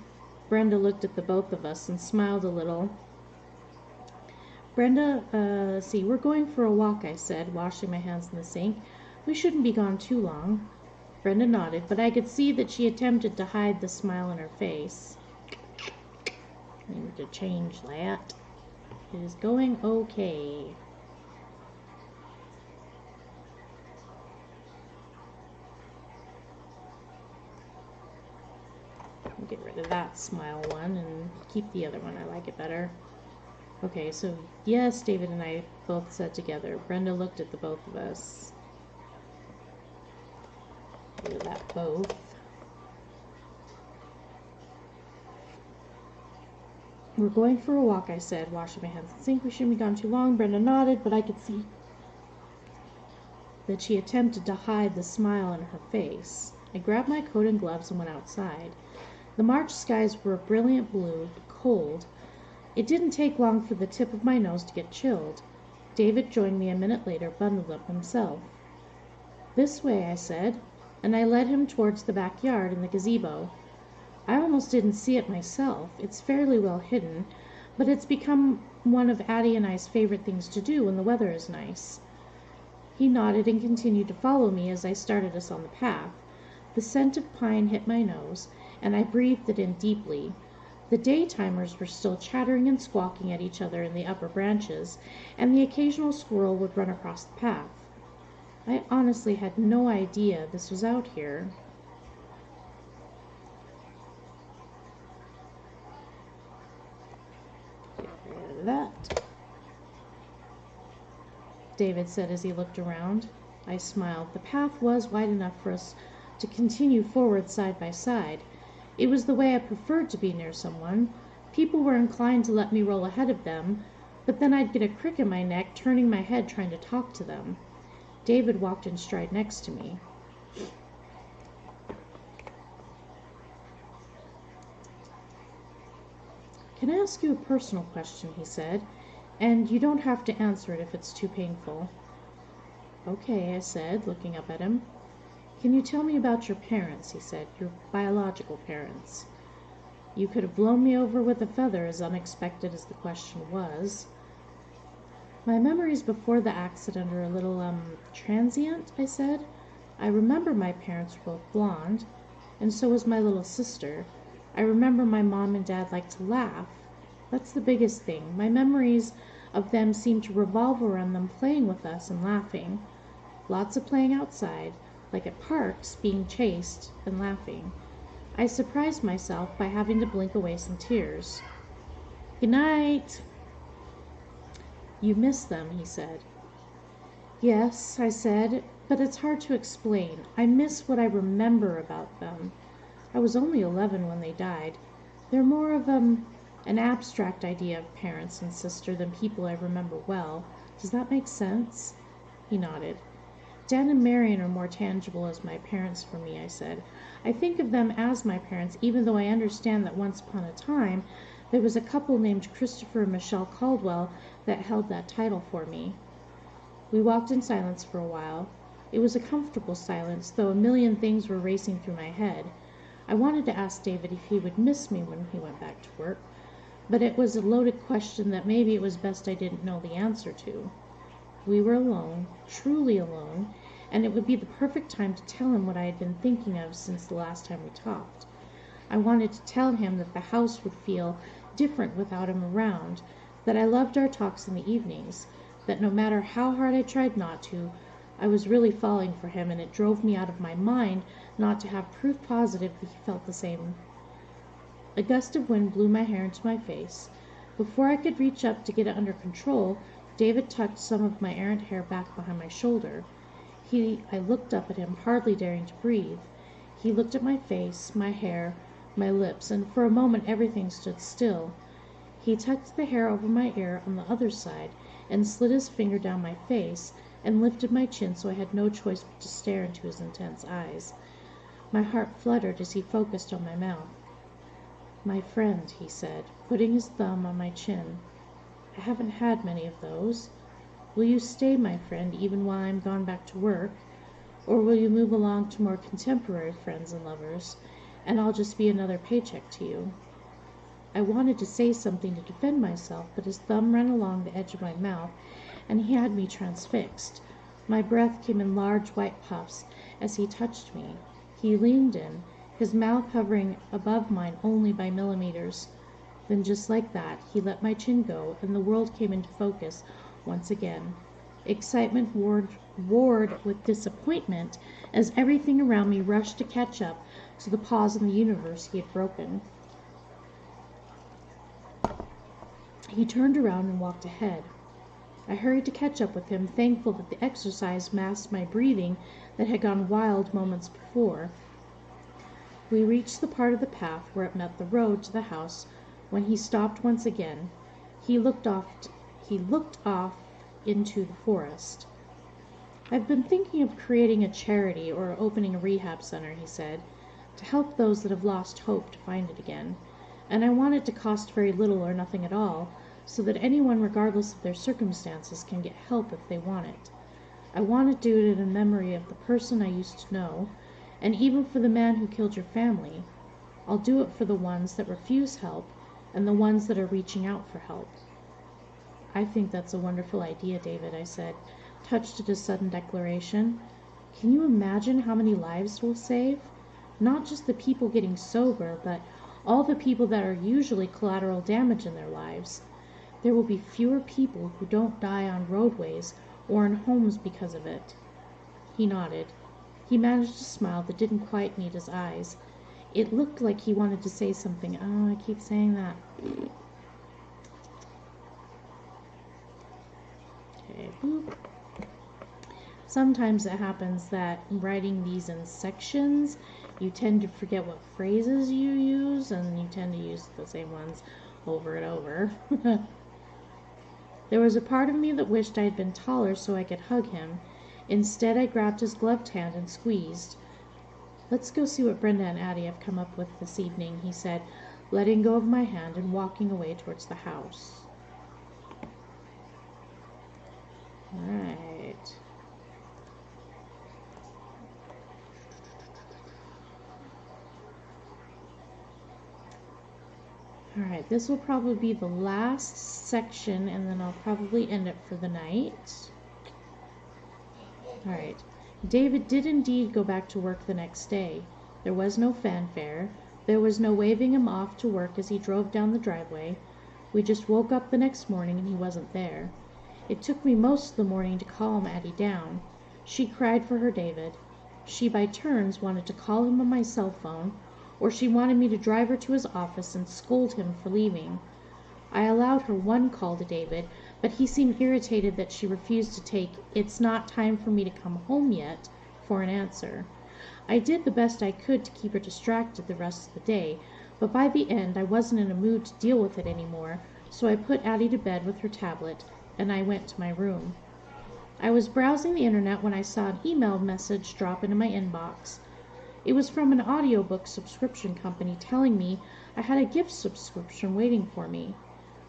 Brenda looked at the both of us and smiled a little. Brenda, see, we're going for a walk, I said, washing my hands in the sink. We shouldn't be gone too long. Brenda nodded, but I could see that she attempted to hide the smile on her face. I need to change that. It is going okay. I'll get rid of that smile one and keep the other one. I like it better. Okay, so yes, David and I both said together. Brenda looked at the both of us. Look at that both. We're going for a walk, I said, washing my hands in the sink. We shouldn't be gone too long. Brenda nodded, but I could see that she attempted to hide the smile on her face. I grabbed my coat and gloves and went outside. The March skies were a brilliant blue, cold. It didn't take long for the tip of my nose to get chilled. David joined me a minute later, bundled up himself. This way, I said, and I led him towards the backyard and the gazebo. I almost didn't see it myself. It's fairly well hidden, but it's become one of Addie and I's favorite things to do when the weather is nice. He nodded and continued to follow me as I started us on the path. The scent of pine hit my nose, and I breathed it in deeply. The daytimers were still chattering and squawking at each other in the upper branches, and the occasional squirrel would run across the path. I honestly had no idea this was out here. Get rid of that. David said as he looked around. I smiled. The path was wide enough for us to continue forward side by side. It was the way I preferred to be near someone. People were inclined to let me roll ahead of them, but then I'd get a crick in my neck, turning my head trying to talk to them. David walked in stride next to me. Can I ask you a personal question, he said, and you don't have to answer it if it's too painful. Okay, I said, looking up at him. Can you tell me about your parents, he said, your biological parents? You could have blown me over with a feather, as unexpected as the question was. My memories before the accident are a little, transient, I said. I remember my parents were both blonde, and so was my little sister. I remember my mom and dad liked to laugh. That's the biggest thing. My memories of them seem to revolve around them playing with us and laughing. Lots of playing outside, like at parks, being chased and laughing. I surprised myself by having to blink away some tears. Good night. You miss them, he said. Yes, I said, but it's hard to explain. I miss what I remember about them. I was only 11 when they died. They're more of an abstract idea of parents and sister than people I remember well. Does that make sense? He nodded. Dan and Marion are more tangible as my parents for me, I said. I think of them as my parents, even though I understand that once upon a time there was a couple named Christopher and Michelle Caldwell that held that title for me. We walked in silence for a while. It was a comfortable silence, though a million things were racing through my head. I wanted to ask David if he would miss me when he went back to work, but it was a loaded question that maybe it was best I didn't know the answer to. We were alone, truly alone, and it would be the perfect time to tell him what I had been thinking of since the last time we talked. I wanted to tell him that the house would feel different without him around, that I loved our talks in the evenings, that no matter how hard I tried not to, I was really falling for him, and it drove me out of my mind not to have proof positive that he felt the same. A gust of wind blew my hair into my face. Before I could reach up to get it under control, David tucked some of my errant hair back behind my shoulder. I looked up at him, hardly daring to breathe. He looked at my face, my hair, my lips, and for a moment everything stood still. He tucked the hair over my ear on the other side and slid his finger down my face and lifted my chin so I had no choice but to stare into his intense eyes. My heart fluttered as he focused on my mouth. "My friend," he said, putting his thumb on my chin. "I haven't had many of those. Will you stay my friend even while I'm gone back to work? Or will you move along to more contemporary friends and lovers, and I'll just be another paycheck to you?" I wanted to say something to defend myself, but his thumb ran along the edge of my mouth, and he had me transfixed. My breath came in large white puffs as he touched me. He leaned in, his mouth hovering above mine only by millimeters. Then just like that, he let my chin go, and the world came into focus once again. Excitement warred with disappointment as everything around me rushed to catch up to the pause in the universe he had broken. He turned around and walked ahead. I hurried to catch up with him, thankful that the exercise masked my breathing that had gone wild moments before. We reached the part of the path where it met the road to the house when he stopped once again. He looked off into the forest. "I've been thinking of creating a charity or opening a rehab center," he said, "to help those that have lost hope to find it again. And I want it to cost very little or nothing at all, so that anyone, regardless of their circumstances, can get help if they want it. I want to do it in memory of the person I used to know, and even for the man who killed your family. I'll do it for the ones that refuse help and the ones that are reaching out for help." "I think that's a wonderful idea, David," I said, touched at his sudden declaration. "Can you imagine how many lives we'll save? Not just the people getting sober, but all the people that are usually collateral damage in their lives. There will be fewer people who don't die on roadways or in homes because of it." He nodded. He managed a smile that didn't quite meet his eyes. It looked like he wanted to say something. Oh, I keep saying that. Okay, boop. Sometimes it happens that writing these in sections, you tend to forget what phrases you use, and you tend to use the same ones over and over. There was a part of me that wished I had been taller so I could hug him. Instead, I grabbed his gloved hand and squeezed. "Let's go see what Brenda and Addie have come up with this evening," he said, letting go of my hand and walking away towards the house. Alright. Alright, this will probably be the last section, and then I'll probably end it for the night. Alright. David did indeed go back to work the next day. There was no fanfare. There was no waving him off to work as he drove down the driveway. We just woke up the next morning and he wasn't there. It took me most of the morning to calm Addie down. She cried for her David. She by turns wanted to call him on my cell phone, or she wanted me to drive her to his office and scold him for leaving. I allowed her one call to David, but he seemed irritated that she refused to take "it's not time for me to come home yet" for an answer. I did the best I could to keep her distracted the rest of the day, but by the end I wasn't in a mood to deal with it anymore, so I put Addie to bed with her tablet, and I went to my room. I was browsing the internet when I saw an email message drop into my inbox. It was from an audiobook subscription company telling me I had a gift subscription waiting for me.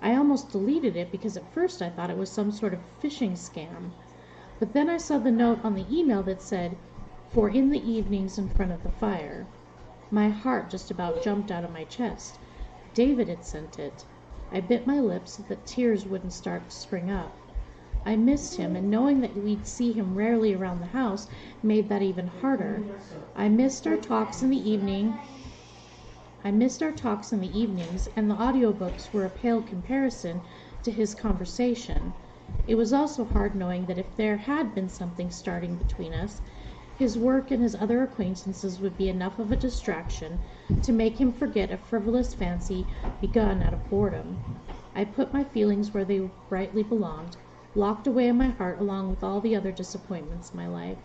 I almost deleted it because at first I thought it was some sort of phishing scam. But then I saw the note on the email that said, "For in the evenings in front of the fire." My heart just about jumped out of my chest. David had sent it. I bit my lips so that tears wouldn't start to spring up. I missed him, and knowing that we'd see him rarely around the house made that even harder. I missed our talks in the evenings, and the audiobooks were a pale comparison to his conversation. It was also hard knowing that if there had been something starting between us, his work and his other acquaintances would be enough of a distraction to make him forget a frivolous fancy begun out of boredom. I put my feelings where they rightly belonged, locked away in my heart along with all the other disappointments in my life.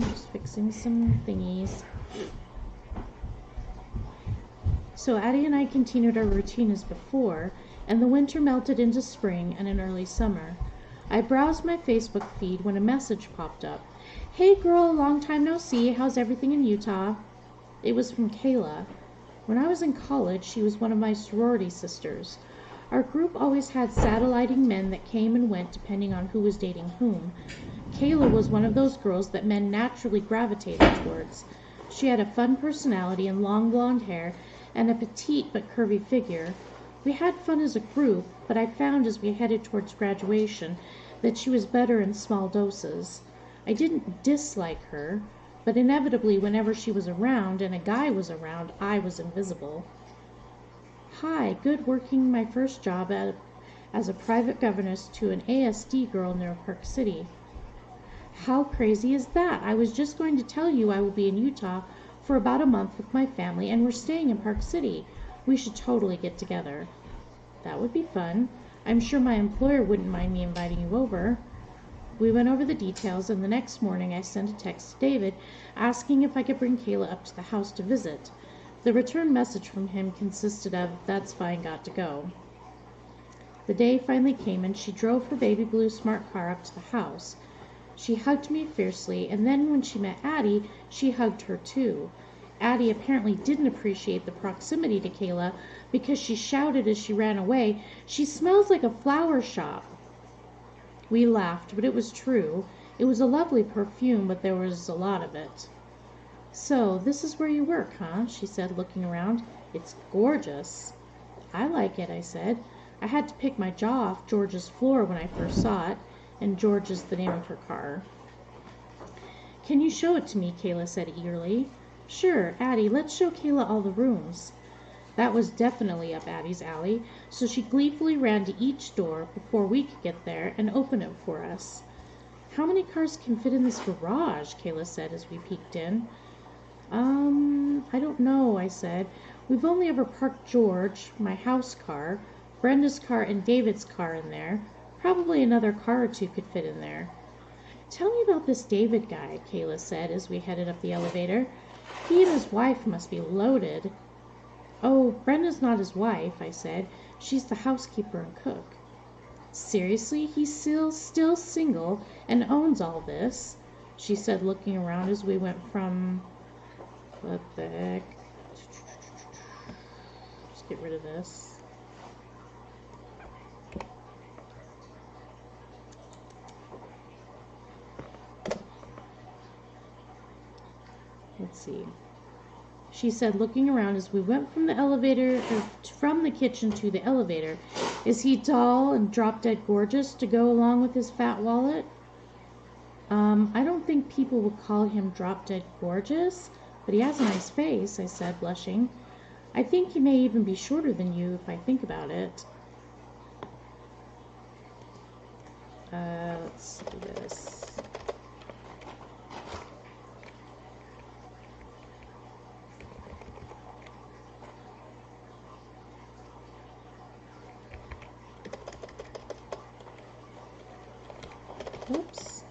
Just fixing some thingies. So Addie and I continued our routine as before, and the winter melted into spring and an early summer. I browsed my Facebook feed when a message popped up. "Hey girl, long time no see, how's everything in Utah?" It was from Kayla. When I was in college, she was one of my sorority sisters. Our group always had satelliting men that came and went depending on who was dating whom. Kayla was one of those girls that men naturally gravitated towards. She had a fun personality and long blonde hair and a petite but curvy figure. We had fun as a group, but I found as we headed towards graduation that she was better in small doses. I didn't dislike her, but inevitably whenever she was around and a guy was around, I was invisible. "Hi, good working my first job as a private governess to an ASD girl near Park City." "How crazy is that? I was just going to tell you I will be in Utah for about a month with my family and we're staying in Park City. We should totally get together." "That would be fun. I'm sure my employer wouldn't mind me inviting you over." We went over the details, and the next morning I sent a text to David asking if I could bring Kayla up to the house to visit. The return message from him consisted of, "That's fine, got to go." The day finally came and she drove her baby blue smart car up to the house. She hugged me fiercely, and then when she met Addie, she hugged her too. Addie apparently didn't appreciate the proximity to Kayla because she shouted as she ran away, "She smells like a flower shop." We laughed, but it was true. It was a lovely perfume, but there was a lot of it. "So, this is where you work, huh?" she said, looking around. "It's gorgeous." "I like it," I said. I had to pick my jaw off George's floor when I first saw it, and George is the name of her car. "Can you show it to me?" Kayla said eagerly. "Sure, Addie, let's show Kayla all the rooms." That was definitely up Addie's alley, so she gleefully ran to each door before we could get there and open it for us. "How many cars can fit in this garage?" Kayla said as we peeked in. I don't know," I said. "We've only ever parked George, my house car, Brenda's car, and David's car in there. Probably another car or two could fit in there." "Tell me about this David guy," Kayla said as we headed up the elevator. "He and his wife must be loaded." "Oh, Brenda's not his wife," I said. "She's the housekeeper and cook." "Seriously? He's still single and owns all this?" she said, looking around as we went from... What the heck? Just get rid of this. Let's see. She said, looking around as we went from the kitchen to the elevator, "Is he tall and drop-dead gorgeous to go along with his fat wallet?" I don't think people would call him drop-dead gorgeous, but he has a nice face," I said, blushing. "I think he may even be shorter than you if I think about it." Let's do this. Whoops.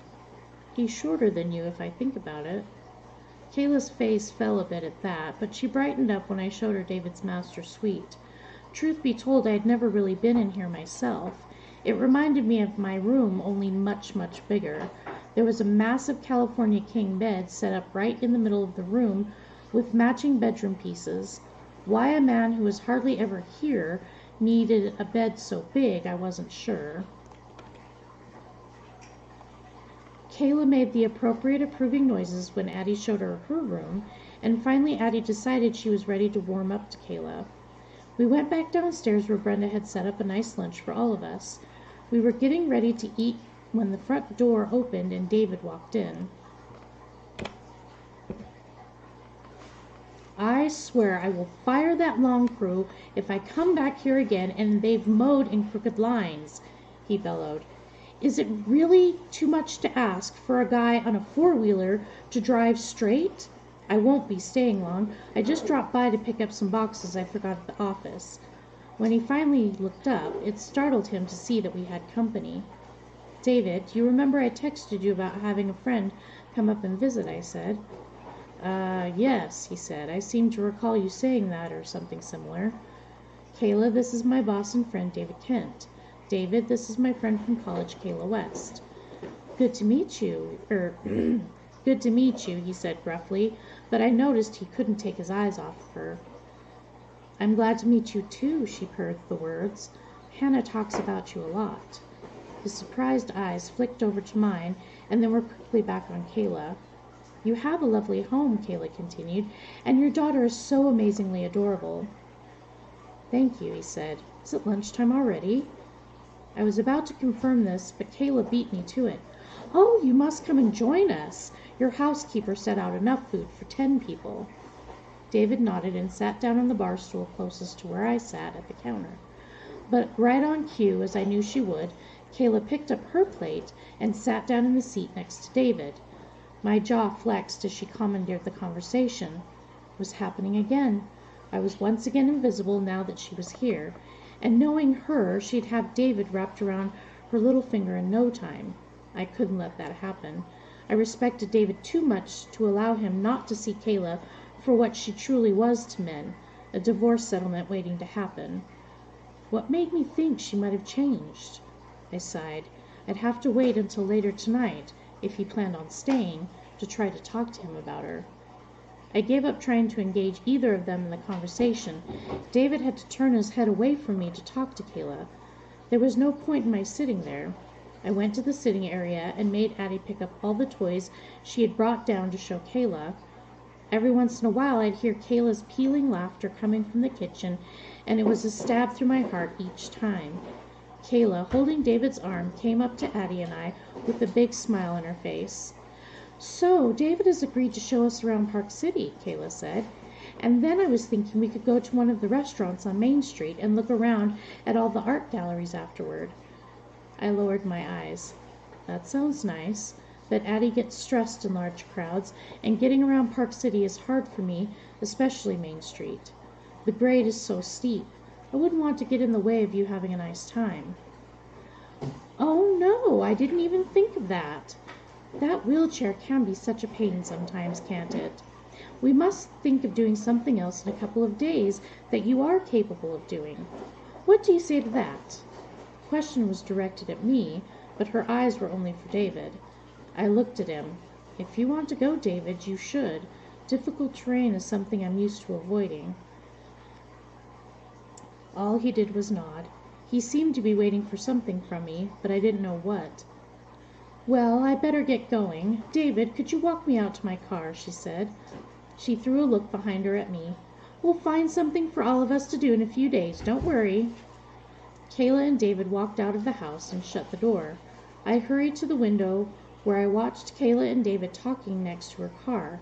"He's shorter than you if I think about it." Kayla's face fell a bit at that, but she brightened up when I showed her David's master suite. Truth be told, I had never really been in here myself. It reminded me of my room, only much, much bigger. There was a massive California king bed set up right in the middle of the room with matching bedroom pieces. Why a man who was hardly ever here needed a bed so big, I wasn't sure. Kayla made the appropriate approving noises when Addie showed her her room, and finally Addie decided she was ready to warm up to Kayla. We went back downstairs where Brenda had set up a nice lunch for all of us. We were getting ready to eat when the front door opened and David walked in. "I swear I will fire that lawn crew if I come back here again and they've mowed in crooked lines," he bellowed. "Is it really too much to ask for a guy on a four-wheeler to drive straight? I won't be staying long. I just dropped by to pick up some boxes I forgot at the office." When he finally looked up, it startled him to see that we had company. "David, you remember I texted you about having a friend come up and visit," I said. Yes, he said. I seem to recall you saying that or something similar. Kayla, this is my boss and friend, David Kent. David, this is my friend from college, Kayla West. Good to meet you, good to meet you, he said gruffly, but I noticed he couldn't take his eyes off of her. I'm glad to meet you too, she purred the words. Hannah talks about you a lot. His surprised eyes flicked over to mine and then were quickly back on Kayla. You have a lovely home, Kayla continued, and your daughter is so amazingly adorable. Thank you, he said. Is it lunchtime already? I was about to confirm this, but Kayla beat me to it. Oh, you must come and join us. Your housekeeper set out enough food for 10 people. David nodded and sat down on the bar stool closest to where I sat at the counter. But right on cue, as I knew she would, Kayla picked up her plate and sat down in the seat next to David. My jaw flexed as she commandeered the conversation. It was happening again. I was once again invisible now that she was here, and knowing her, she'd have David wrapped around her little finger in no time. I couldn't let that happen. I respected David too much to allow him not to see Kayla for what she truly was to men, a divorce settlement waiting to happen. What made me think she might have changed? I sighed. I'd have to wait until later tonight, if he planned on staying, to try to talk to him about her. I gave up trying to engage either of them in the conversation. David had to turn his head away from me to talk to Kayla. There was no point in my sitting there. I went to the sitting area and made Addie pick up all the toys she had brought down to show Kayla. Every once in a while I'd hear Kayla's pealing laughter coming from the kitchen, and it was a stab through my heart each time. Kayla, holding David's arm, came up to Addie and I with a big smile on her face. So, David has agreed to show us around Park City, Kayla said. And then I was thinking we could go to one of the restaurants on Main Street and look around at all the art galleries afterward. I lowered my eyes. That sounds nice, but Addie gets stressed in large crowds, and getting around Park City is hard for me, especially Main Street. The grade is so steep. I wouldn't want to get in the way of you having a nice time. Oh, no, I didn't even think of that. That wheelchair can be such a pain sometimes, can't it? We must think of doing something else in a couple of days that you are capable of doing. What do you say to that? The question was directed at me, but her eyes were only for David. I looked at him. If you want to go, David, you should. Difficult terrain is something I'm used to avoiding. All he did was nod. He seemed to be waiting for something from me, but I didn't know what. Well, I better get going. David, could you walk me out to my car? She said. She threw a look behind her at me. We'll find something for all of us to do in a few days. Don't worry. Kayla and David walked out of the house and shut the door. I hurried to the window where I watched Kayla and David talking next to her car.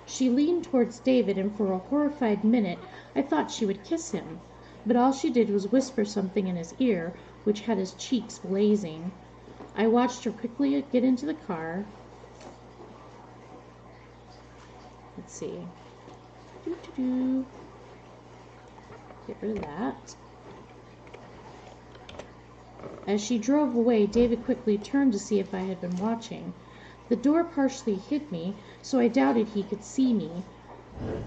She leaned towards David, and for a horrified minute I thought she would kiss him. But all she did was whisper something in his ear, which had his cheeks blazing. I watched her quickly get into the car. Let's see. Get rid of that. As she drove away, David quickly turned to see if I had been watching. The door partially hid me, so I doubted he could see me.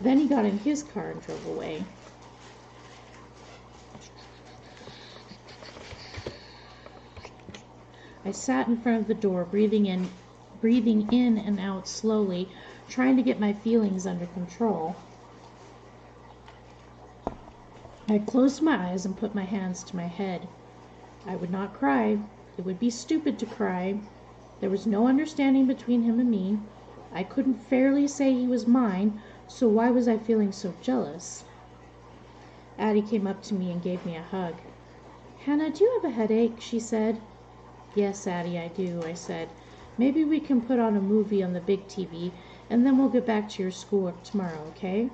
Then he got in his car and drove away. I sat in front of the door, breathing in and out slowly, trying to get my feelings under control. I closed my eyes and put my hands to my head. I would not cry. It would be stupid to cry. There was no understanding between him and me. I couldn't fairly say he was mine, so why was I feeling so jealous? Addie came up to me and gave me a hug. Hannah, do you have a headache? She said. Yes, Addie, I do, I said. Maybe we can put on a movie on the big TV, and then we'll get back to your schoolwork tomorrow, okay?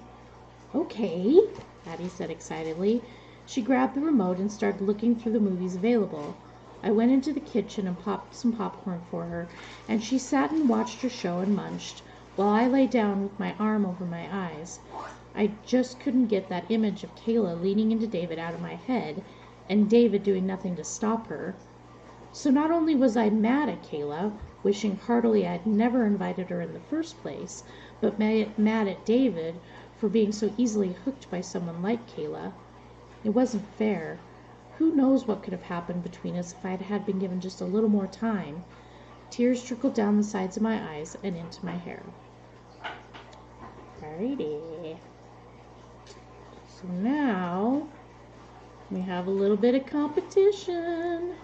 Okay, Addie said excitedly. She grabbed the remote and started looking through the movies available. I went into the kitchen and popped some popcorn for her, and she sat and watched her show and munched, while I lay down with my arm over my eyes. I just couldn't get that image of Kayla leaning into David out of my head, and David doing nothing to stop her. So not only was I mad at Kayla, wishing heartily I'd never invited her in the first place, but mad at David for being so easily hooked by someone like Kayla. It wasn't fair. Who knows what could have happened between us if I had been given just a little more time. Tears trickled down the sides of my eyes and into my hair. Alrighty. So now we have a little bit of competition.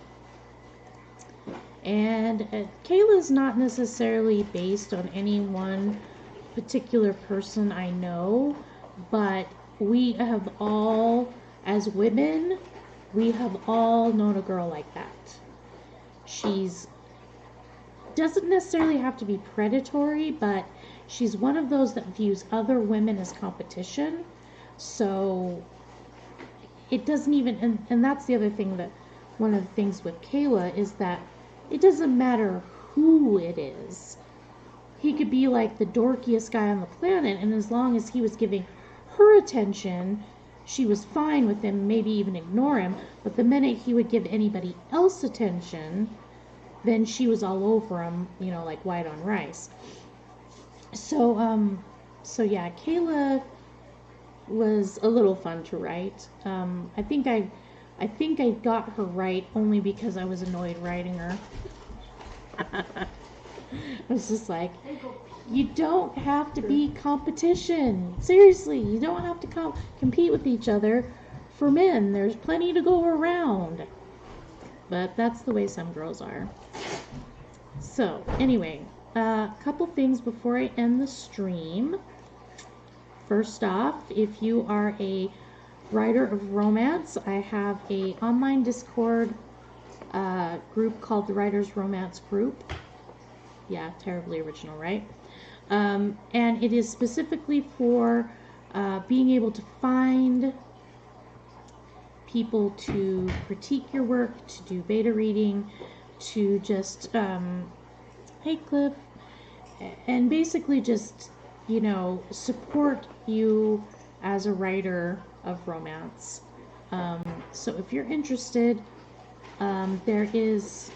And Kayla's not necessarily based on any one particular person I know, but we have all, as women, we have all known a girl like that. She's doesn't necessarily have to be predatory, but she's one of those that views other women as competition. So it doesn't even, and that's the other thing, that one of the things with Kayla is that it doesn't matter who it is. He could be like the dorkiest guy on the planet, and as long as he was giving her attention, she was fine with him, maybe even ignore him. But the minute he would give anybody else attention, then she was all over him, you know, like white on rice. So yeah, Kayla was a little fun to write. I think I got her right only because I was annoyed writing her. I was just like, you don't have to be competition. Seriously, you don't have to compete with each other for men. There's plenty to go around. But that's the way some girls are. So, anyway, a couple things before I end the stream. First off, if you are a writer of romance, I have a online Discord group called the Writers Romance Group. Yeah, terribly original, right? And it is specifically for being able to find people to critique your work, to do beta reading, to just, hey Cliff, and basically just, you know, support you as a writer of romance. So if you're interested, there is,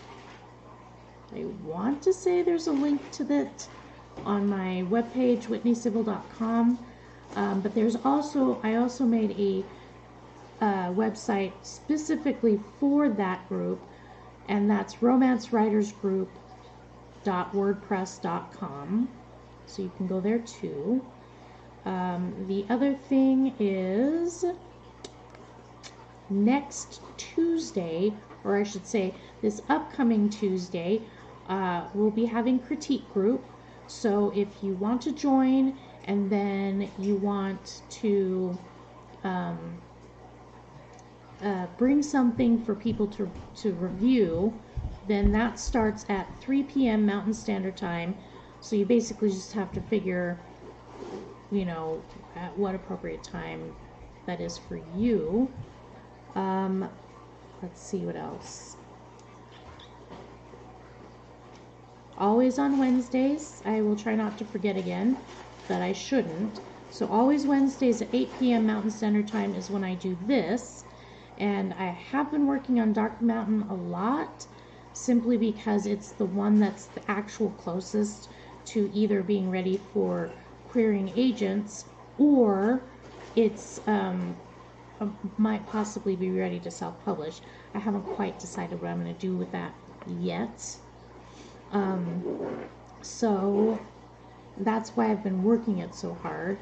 I want to say there's a link to that on my webpage, whitneycivil.com, but there's also, I also made a website specifically for that group, and that's romancewritersgroup.wordpress.com, so you can go there too. The other thing is, next Tuesday, or I should say this upcoming Tuesday, we'll be having critique group. So if you want to join and then you want to bring something for people to review, then that starts at 3 p.m. Mountain Standard Time. So you basically just have to figure, you know, at what appropriate time that is for you. Let's see what else. Always on Wednesdays. I will try not to forget again, but I shouldn't. So always Wednesdays at 8 p.m. Mountain Standard Time is when I do this. And I have been working on Dark Mountain a lot, simply because it's the one that's the actual closest to either being ready for querying agents, or it's might possibly be ready to self-publish. I haven't quite decided what I'm going to do with that yet. So that's why I've been working it so hard.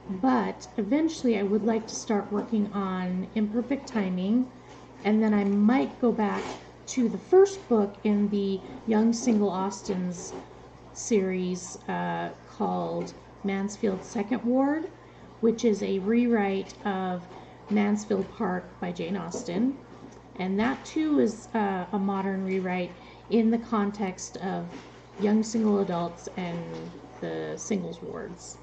But eventually I would like to start working on Imperfect Timing, and then I might go back to the first book in the Young Single Austins series called Mansfield's Second Ward, which is a rewrite of Mansfield Park by Jane Austen. And that too is a modern rewrite in the context of young single adults and the singles wards.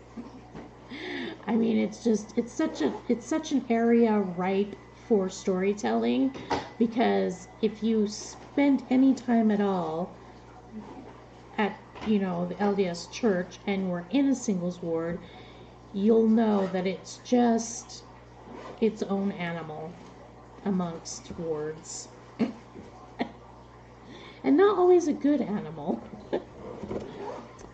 I mean, it's such an area ripe for storytelling, because if you spend any time at all at, you know, the LDS church and we're in a singles ward, you'll know that it's just its own animal amongst wards. And not always a good animal.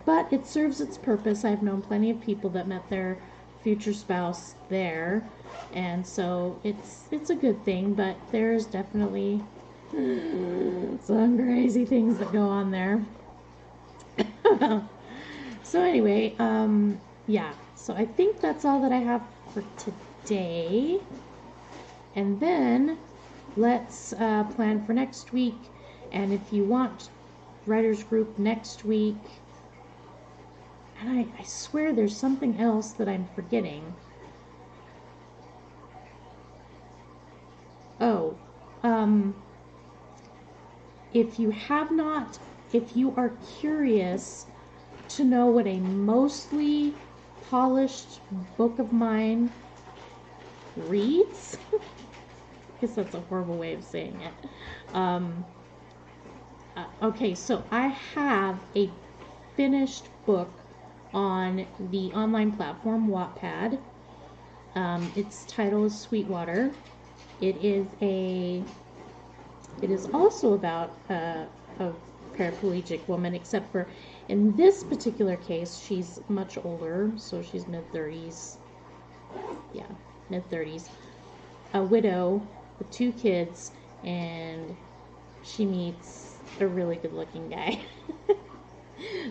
but it serves its purpose. I've known plenty of people that met their future spouse there, and so it's a good thing, but there's definitely some crazy things that go on there. So anyway, yeah, so I think that's all that I have for today. And then let's plan for next week. And if you want writers group next week, and I swear there's something else that I'm forgetting. Oh, if you are curious to know what a mostly polished book of mine reads, I guess that's a horrible way of saying it. Okay, so I have a finished book on the online platform Wattpad. Its title is Sweetwater. It is also about a paraplegic woman, except for in this particular case, she's much older, so she's mid-30s. Yeah, mid-30s. A widow with 2 kids, and she meets a really good-looking guy.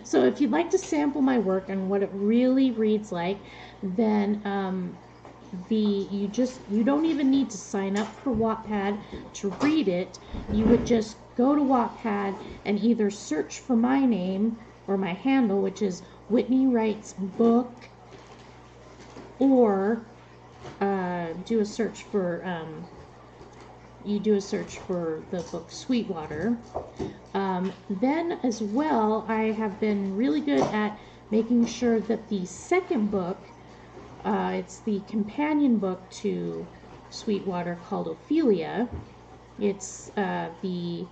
So if you'd like to sample my work and what it really reads like, then you don't even need to sign up for Wattpad to read it. You would just go to Wattpad and either search for my name or my handle, which is Whitney Writes Book, or do a search for the book Sweetwater. Then as well, I have been really good at making sure that the second book, it's the companion book to Sweetwater called Ophelia. It's the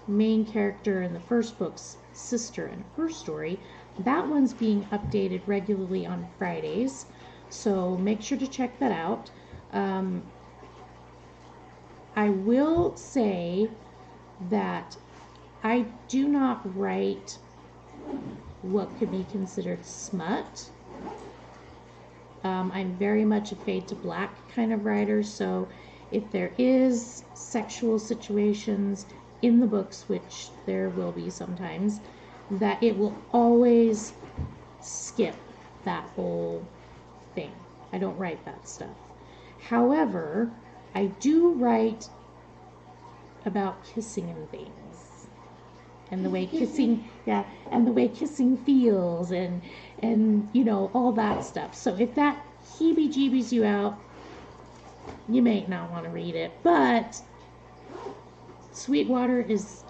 main character in the first book's sister and her story. That one's being updated regularly on Fridays, so make sure to check that out. I will say that I do not write what could be considered smut. I'm very much a fade to black kind of writer, so if there is sexual situations in the books, which there will be sometimes, that it will always skip that whole thing. I don't write that stuff. However, I do write about kissing and things, and the way kissing, and the way kissing feels, and you know, all that stuff. So if that heebie-jeebies you out, you may not want to read it. But Sweetwater is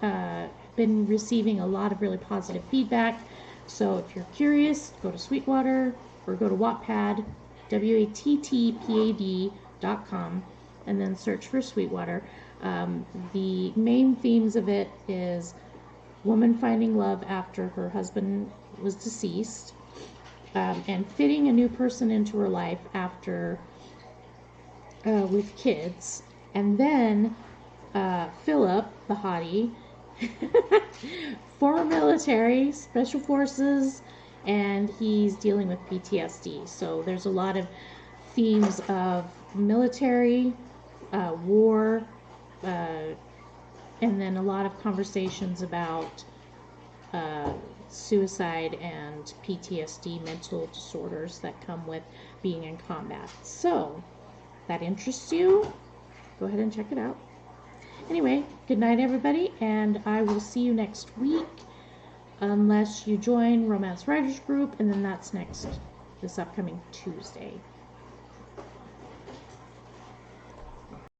been receiving a lot of really positive feedback. So if you're curious, go to Sweetwater or go to Wattpad, wattpad.com, and then search for Sweetwater. The main themes of it is woman finding love after her husband was deceased, and fitting a new person into her life after with kids, and then Philip, the hottie, former military, special forces, and he's dealing with PTSD. So there's a lot of themes of military, war, and then a lot of conversations about suicide and PTSD, mental disorders that come with being in combat. So, if that interests you, go ahead and check it out. Anyway, good night everybody, and I will see you next week, unless you join Romance Writers Group, and then that's this upcoming Tuesday.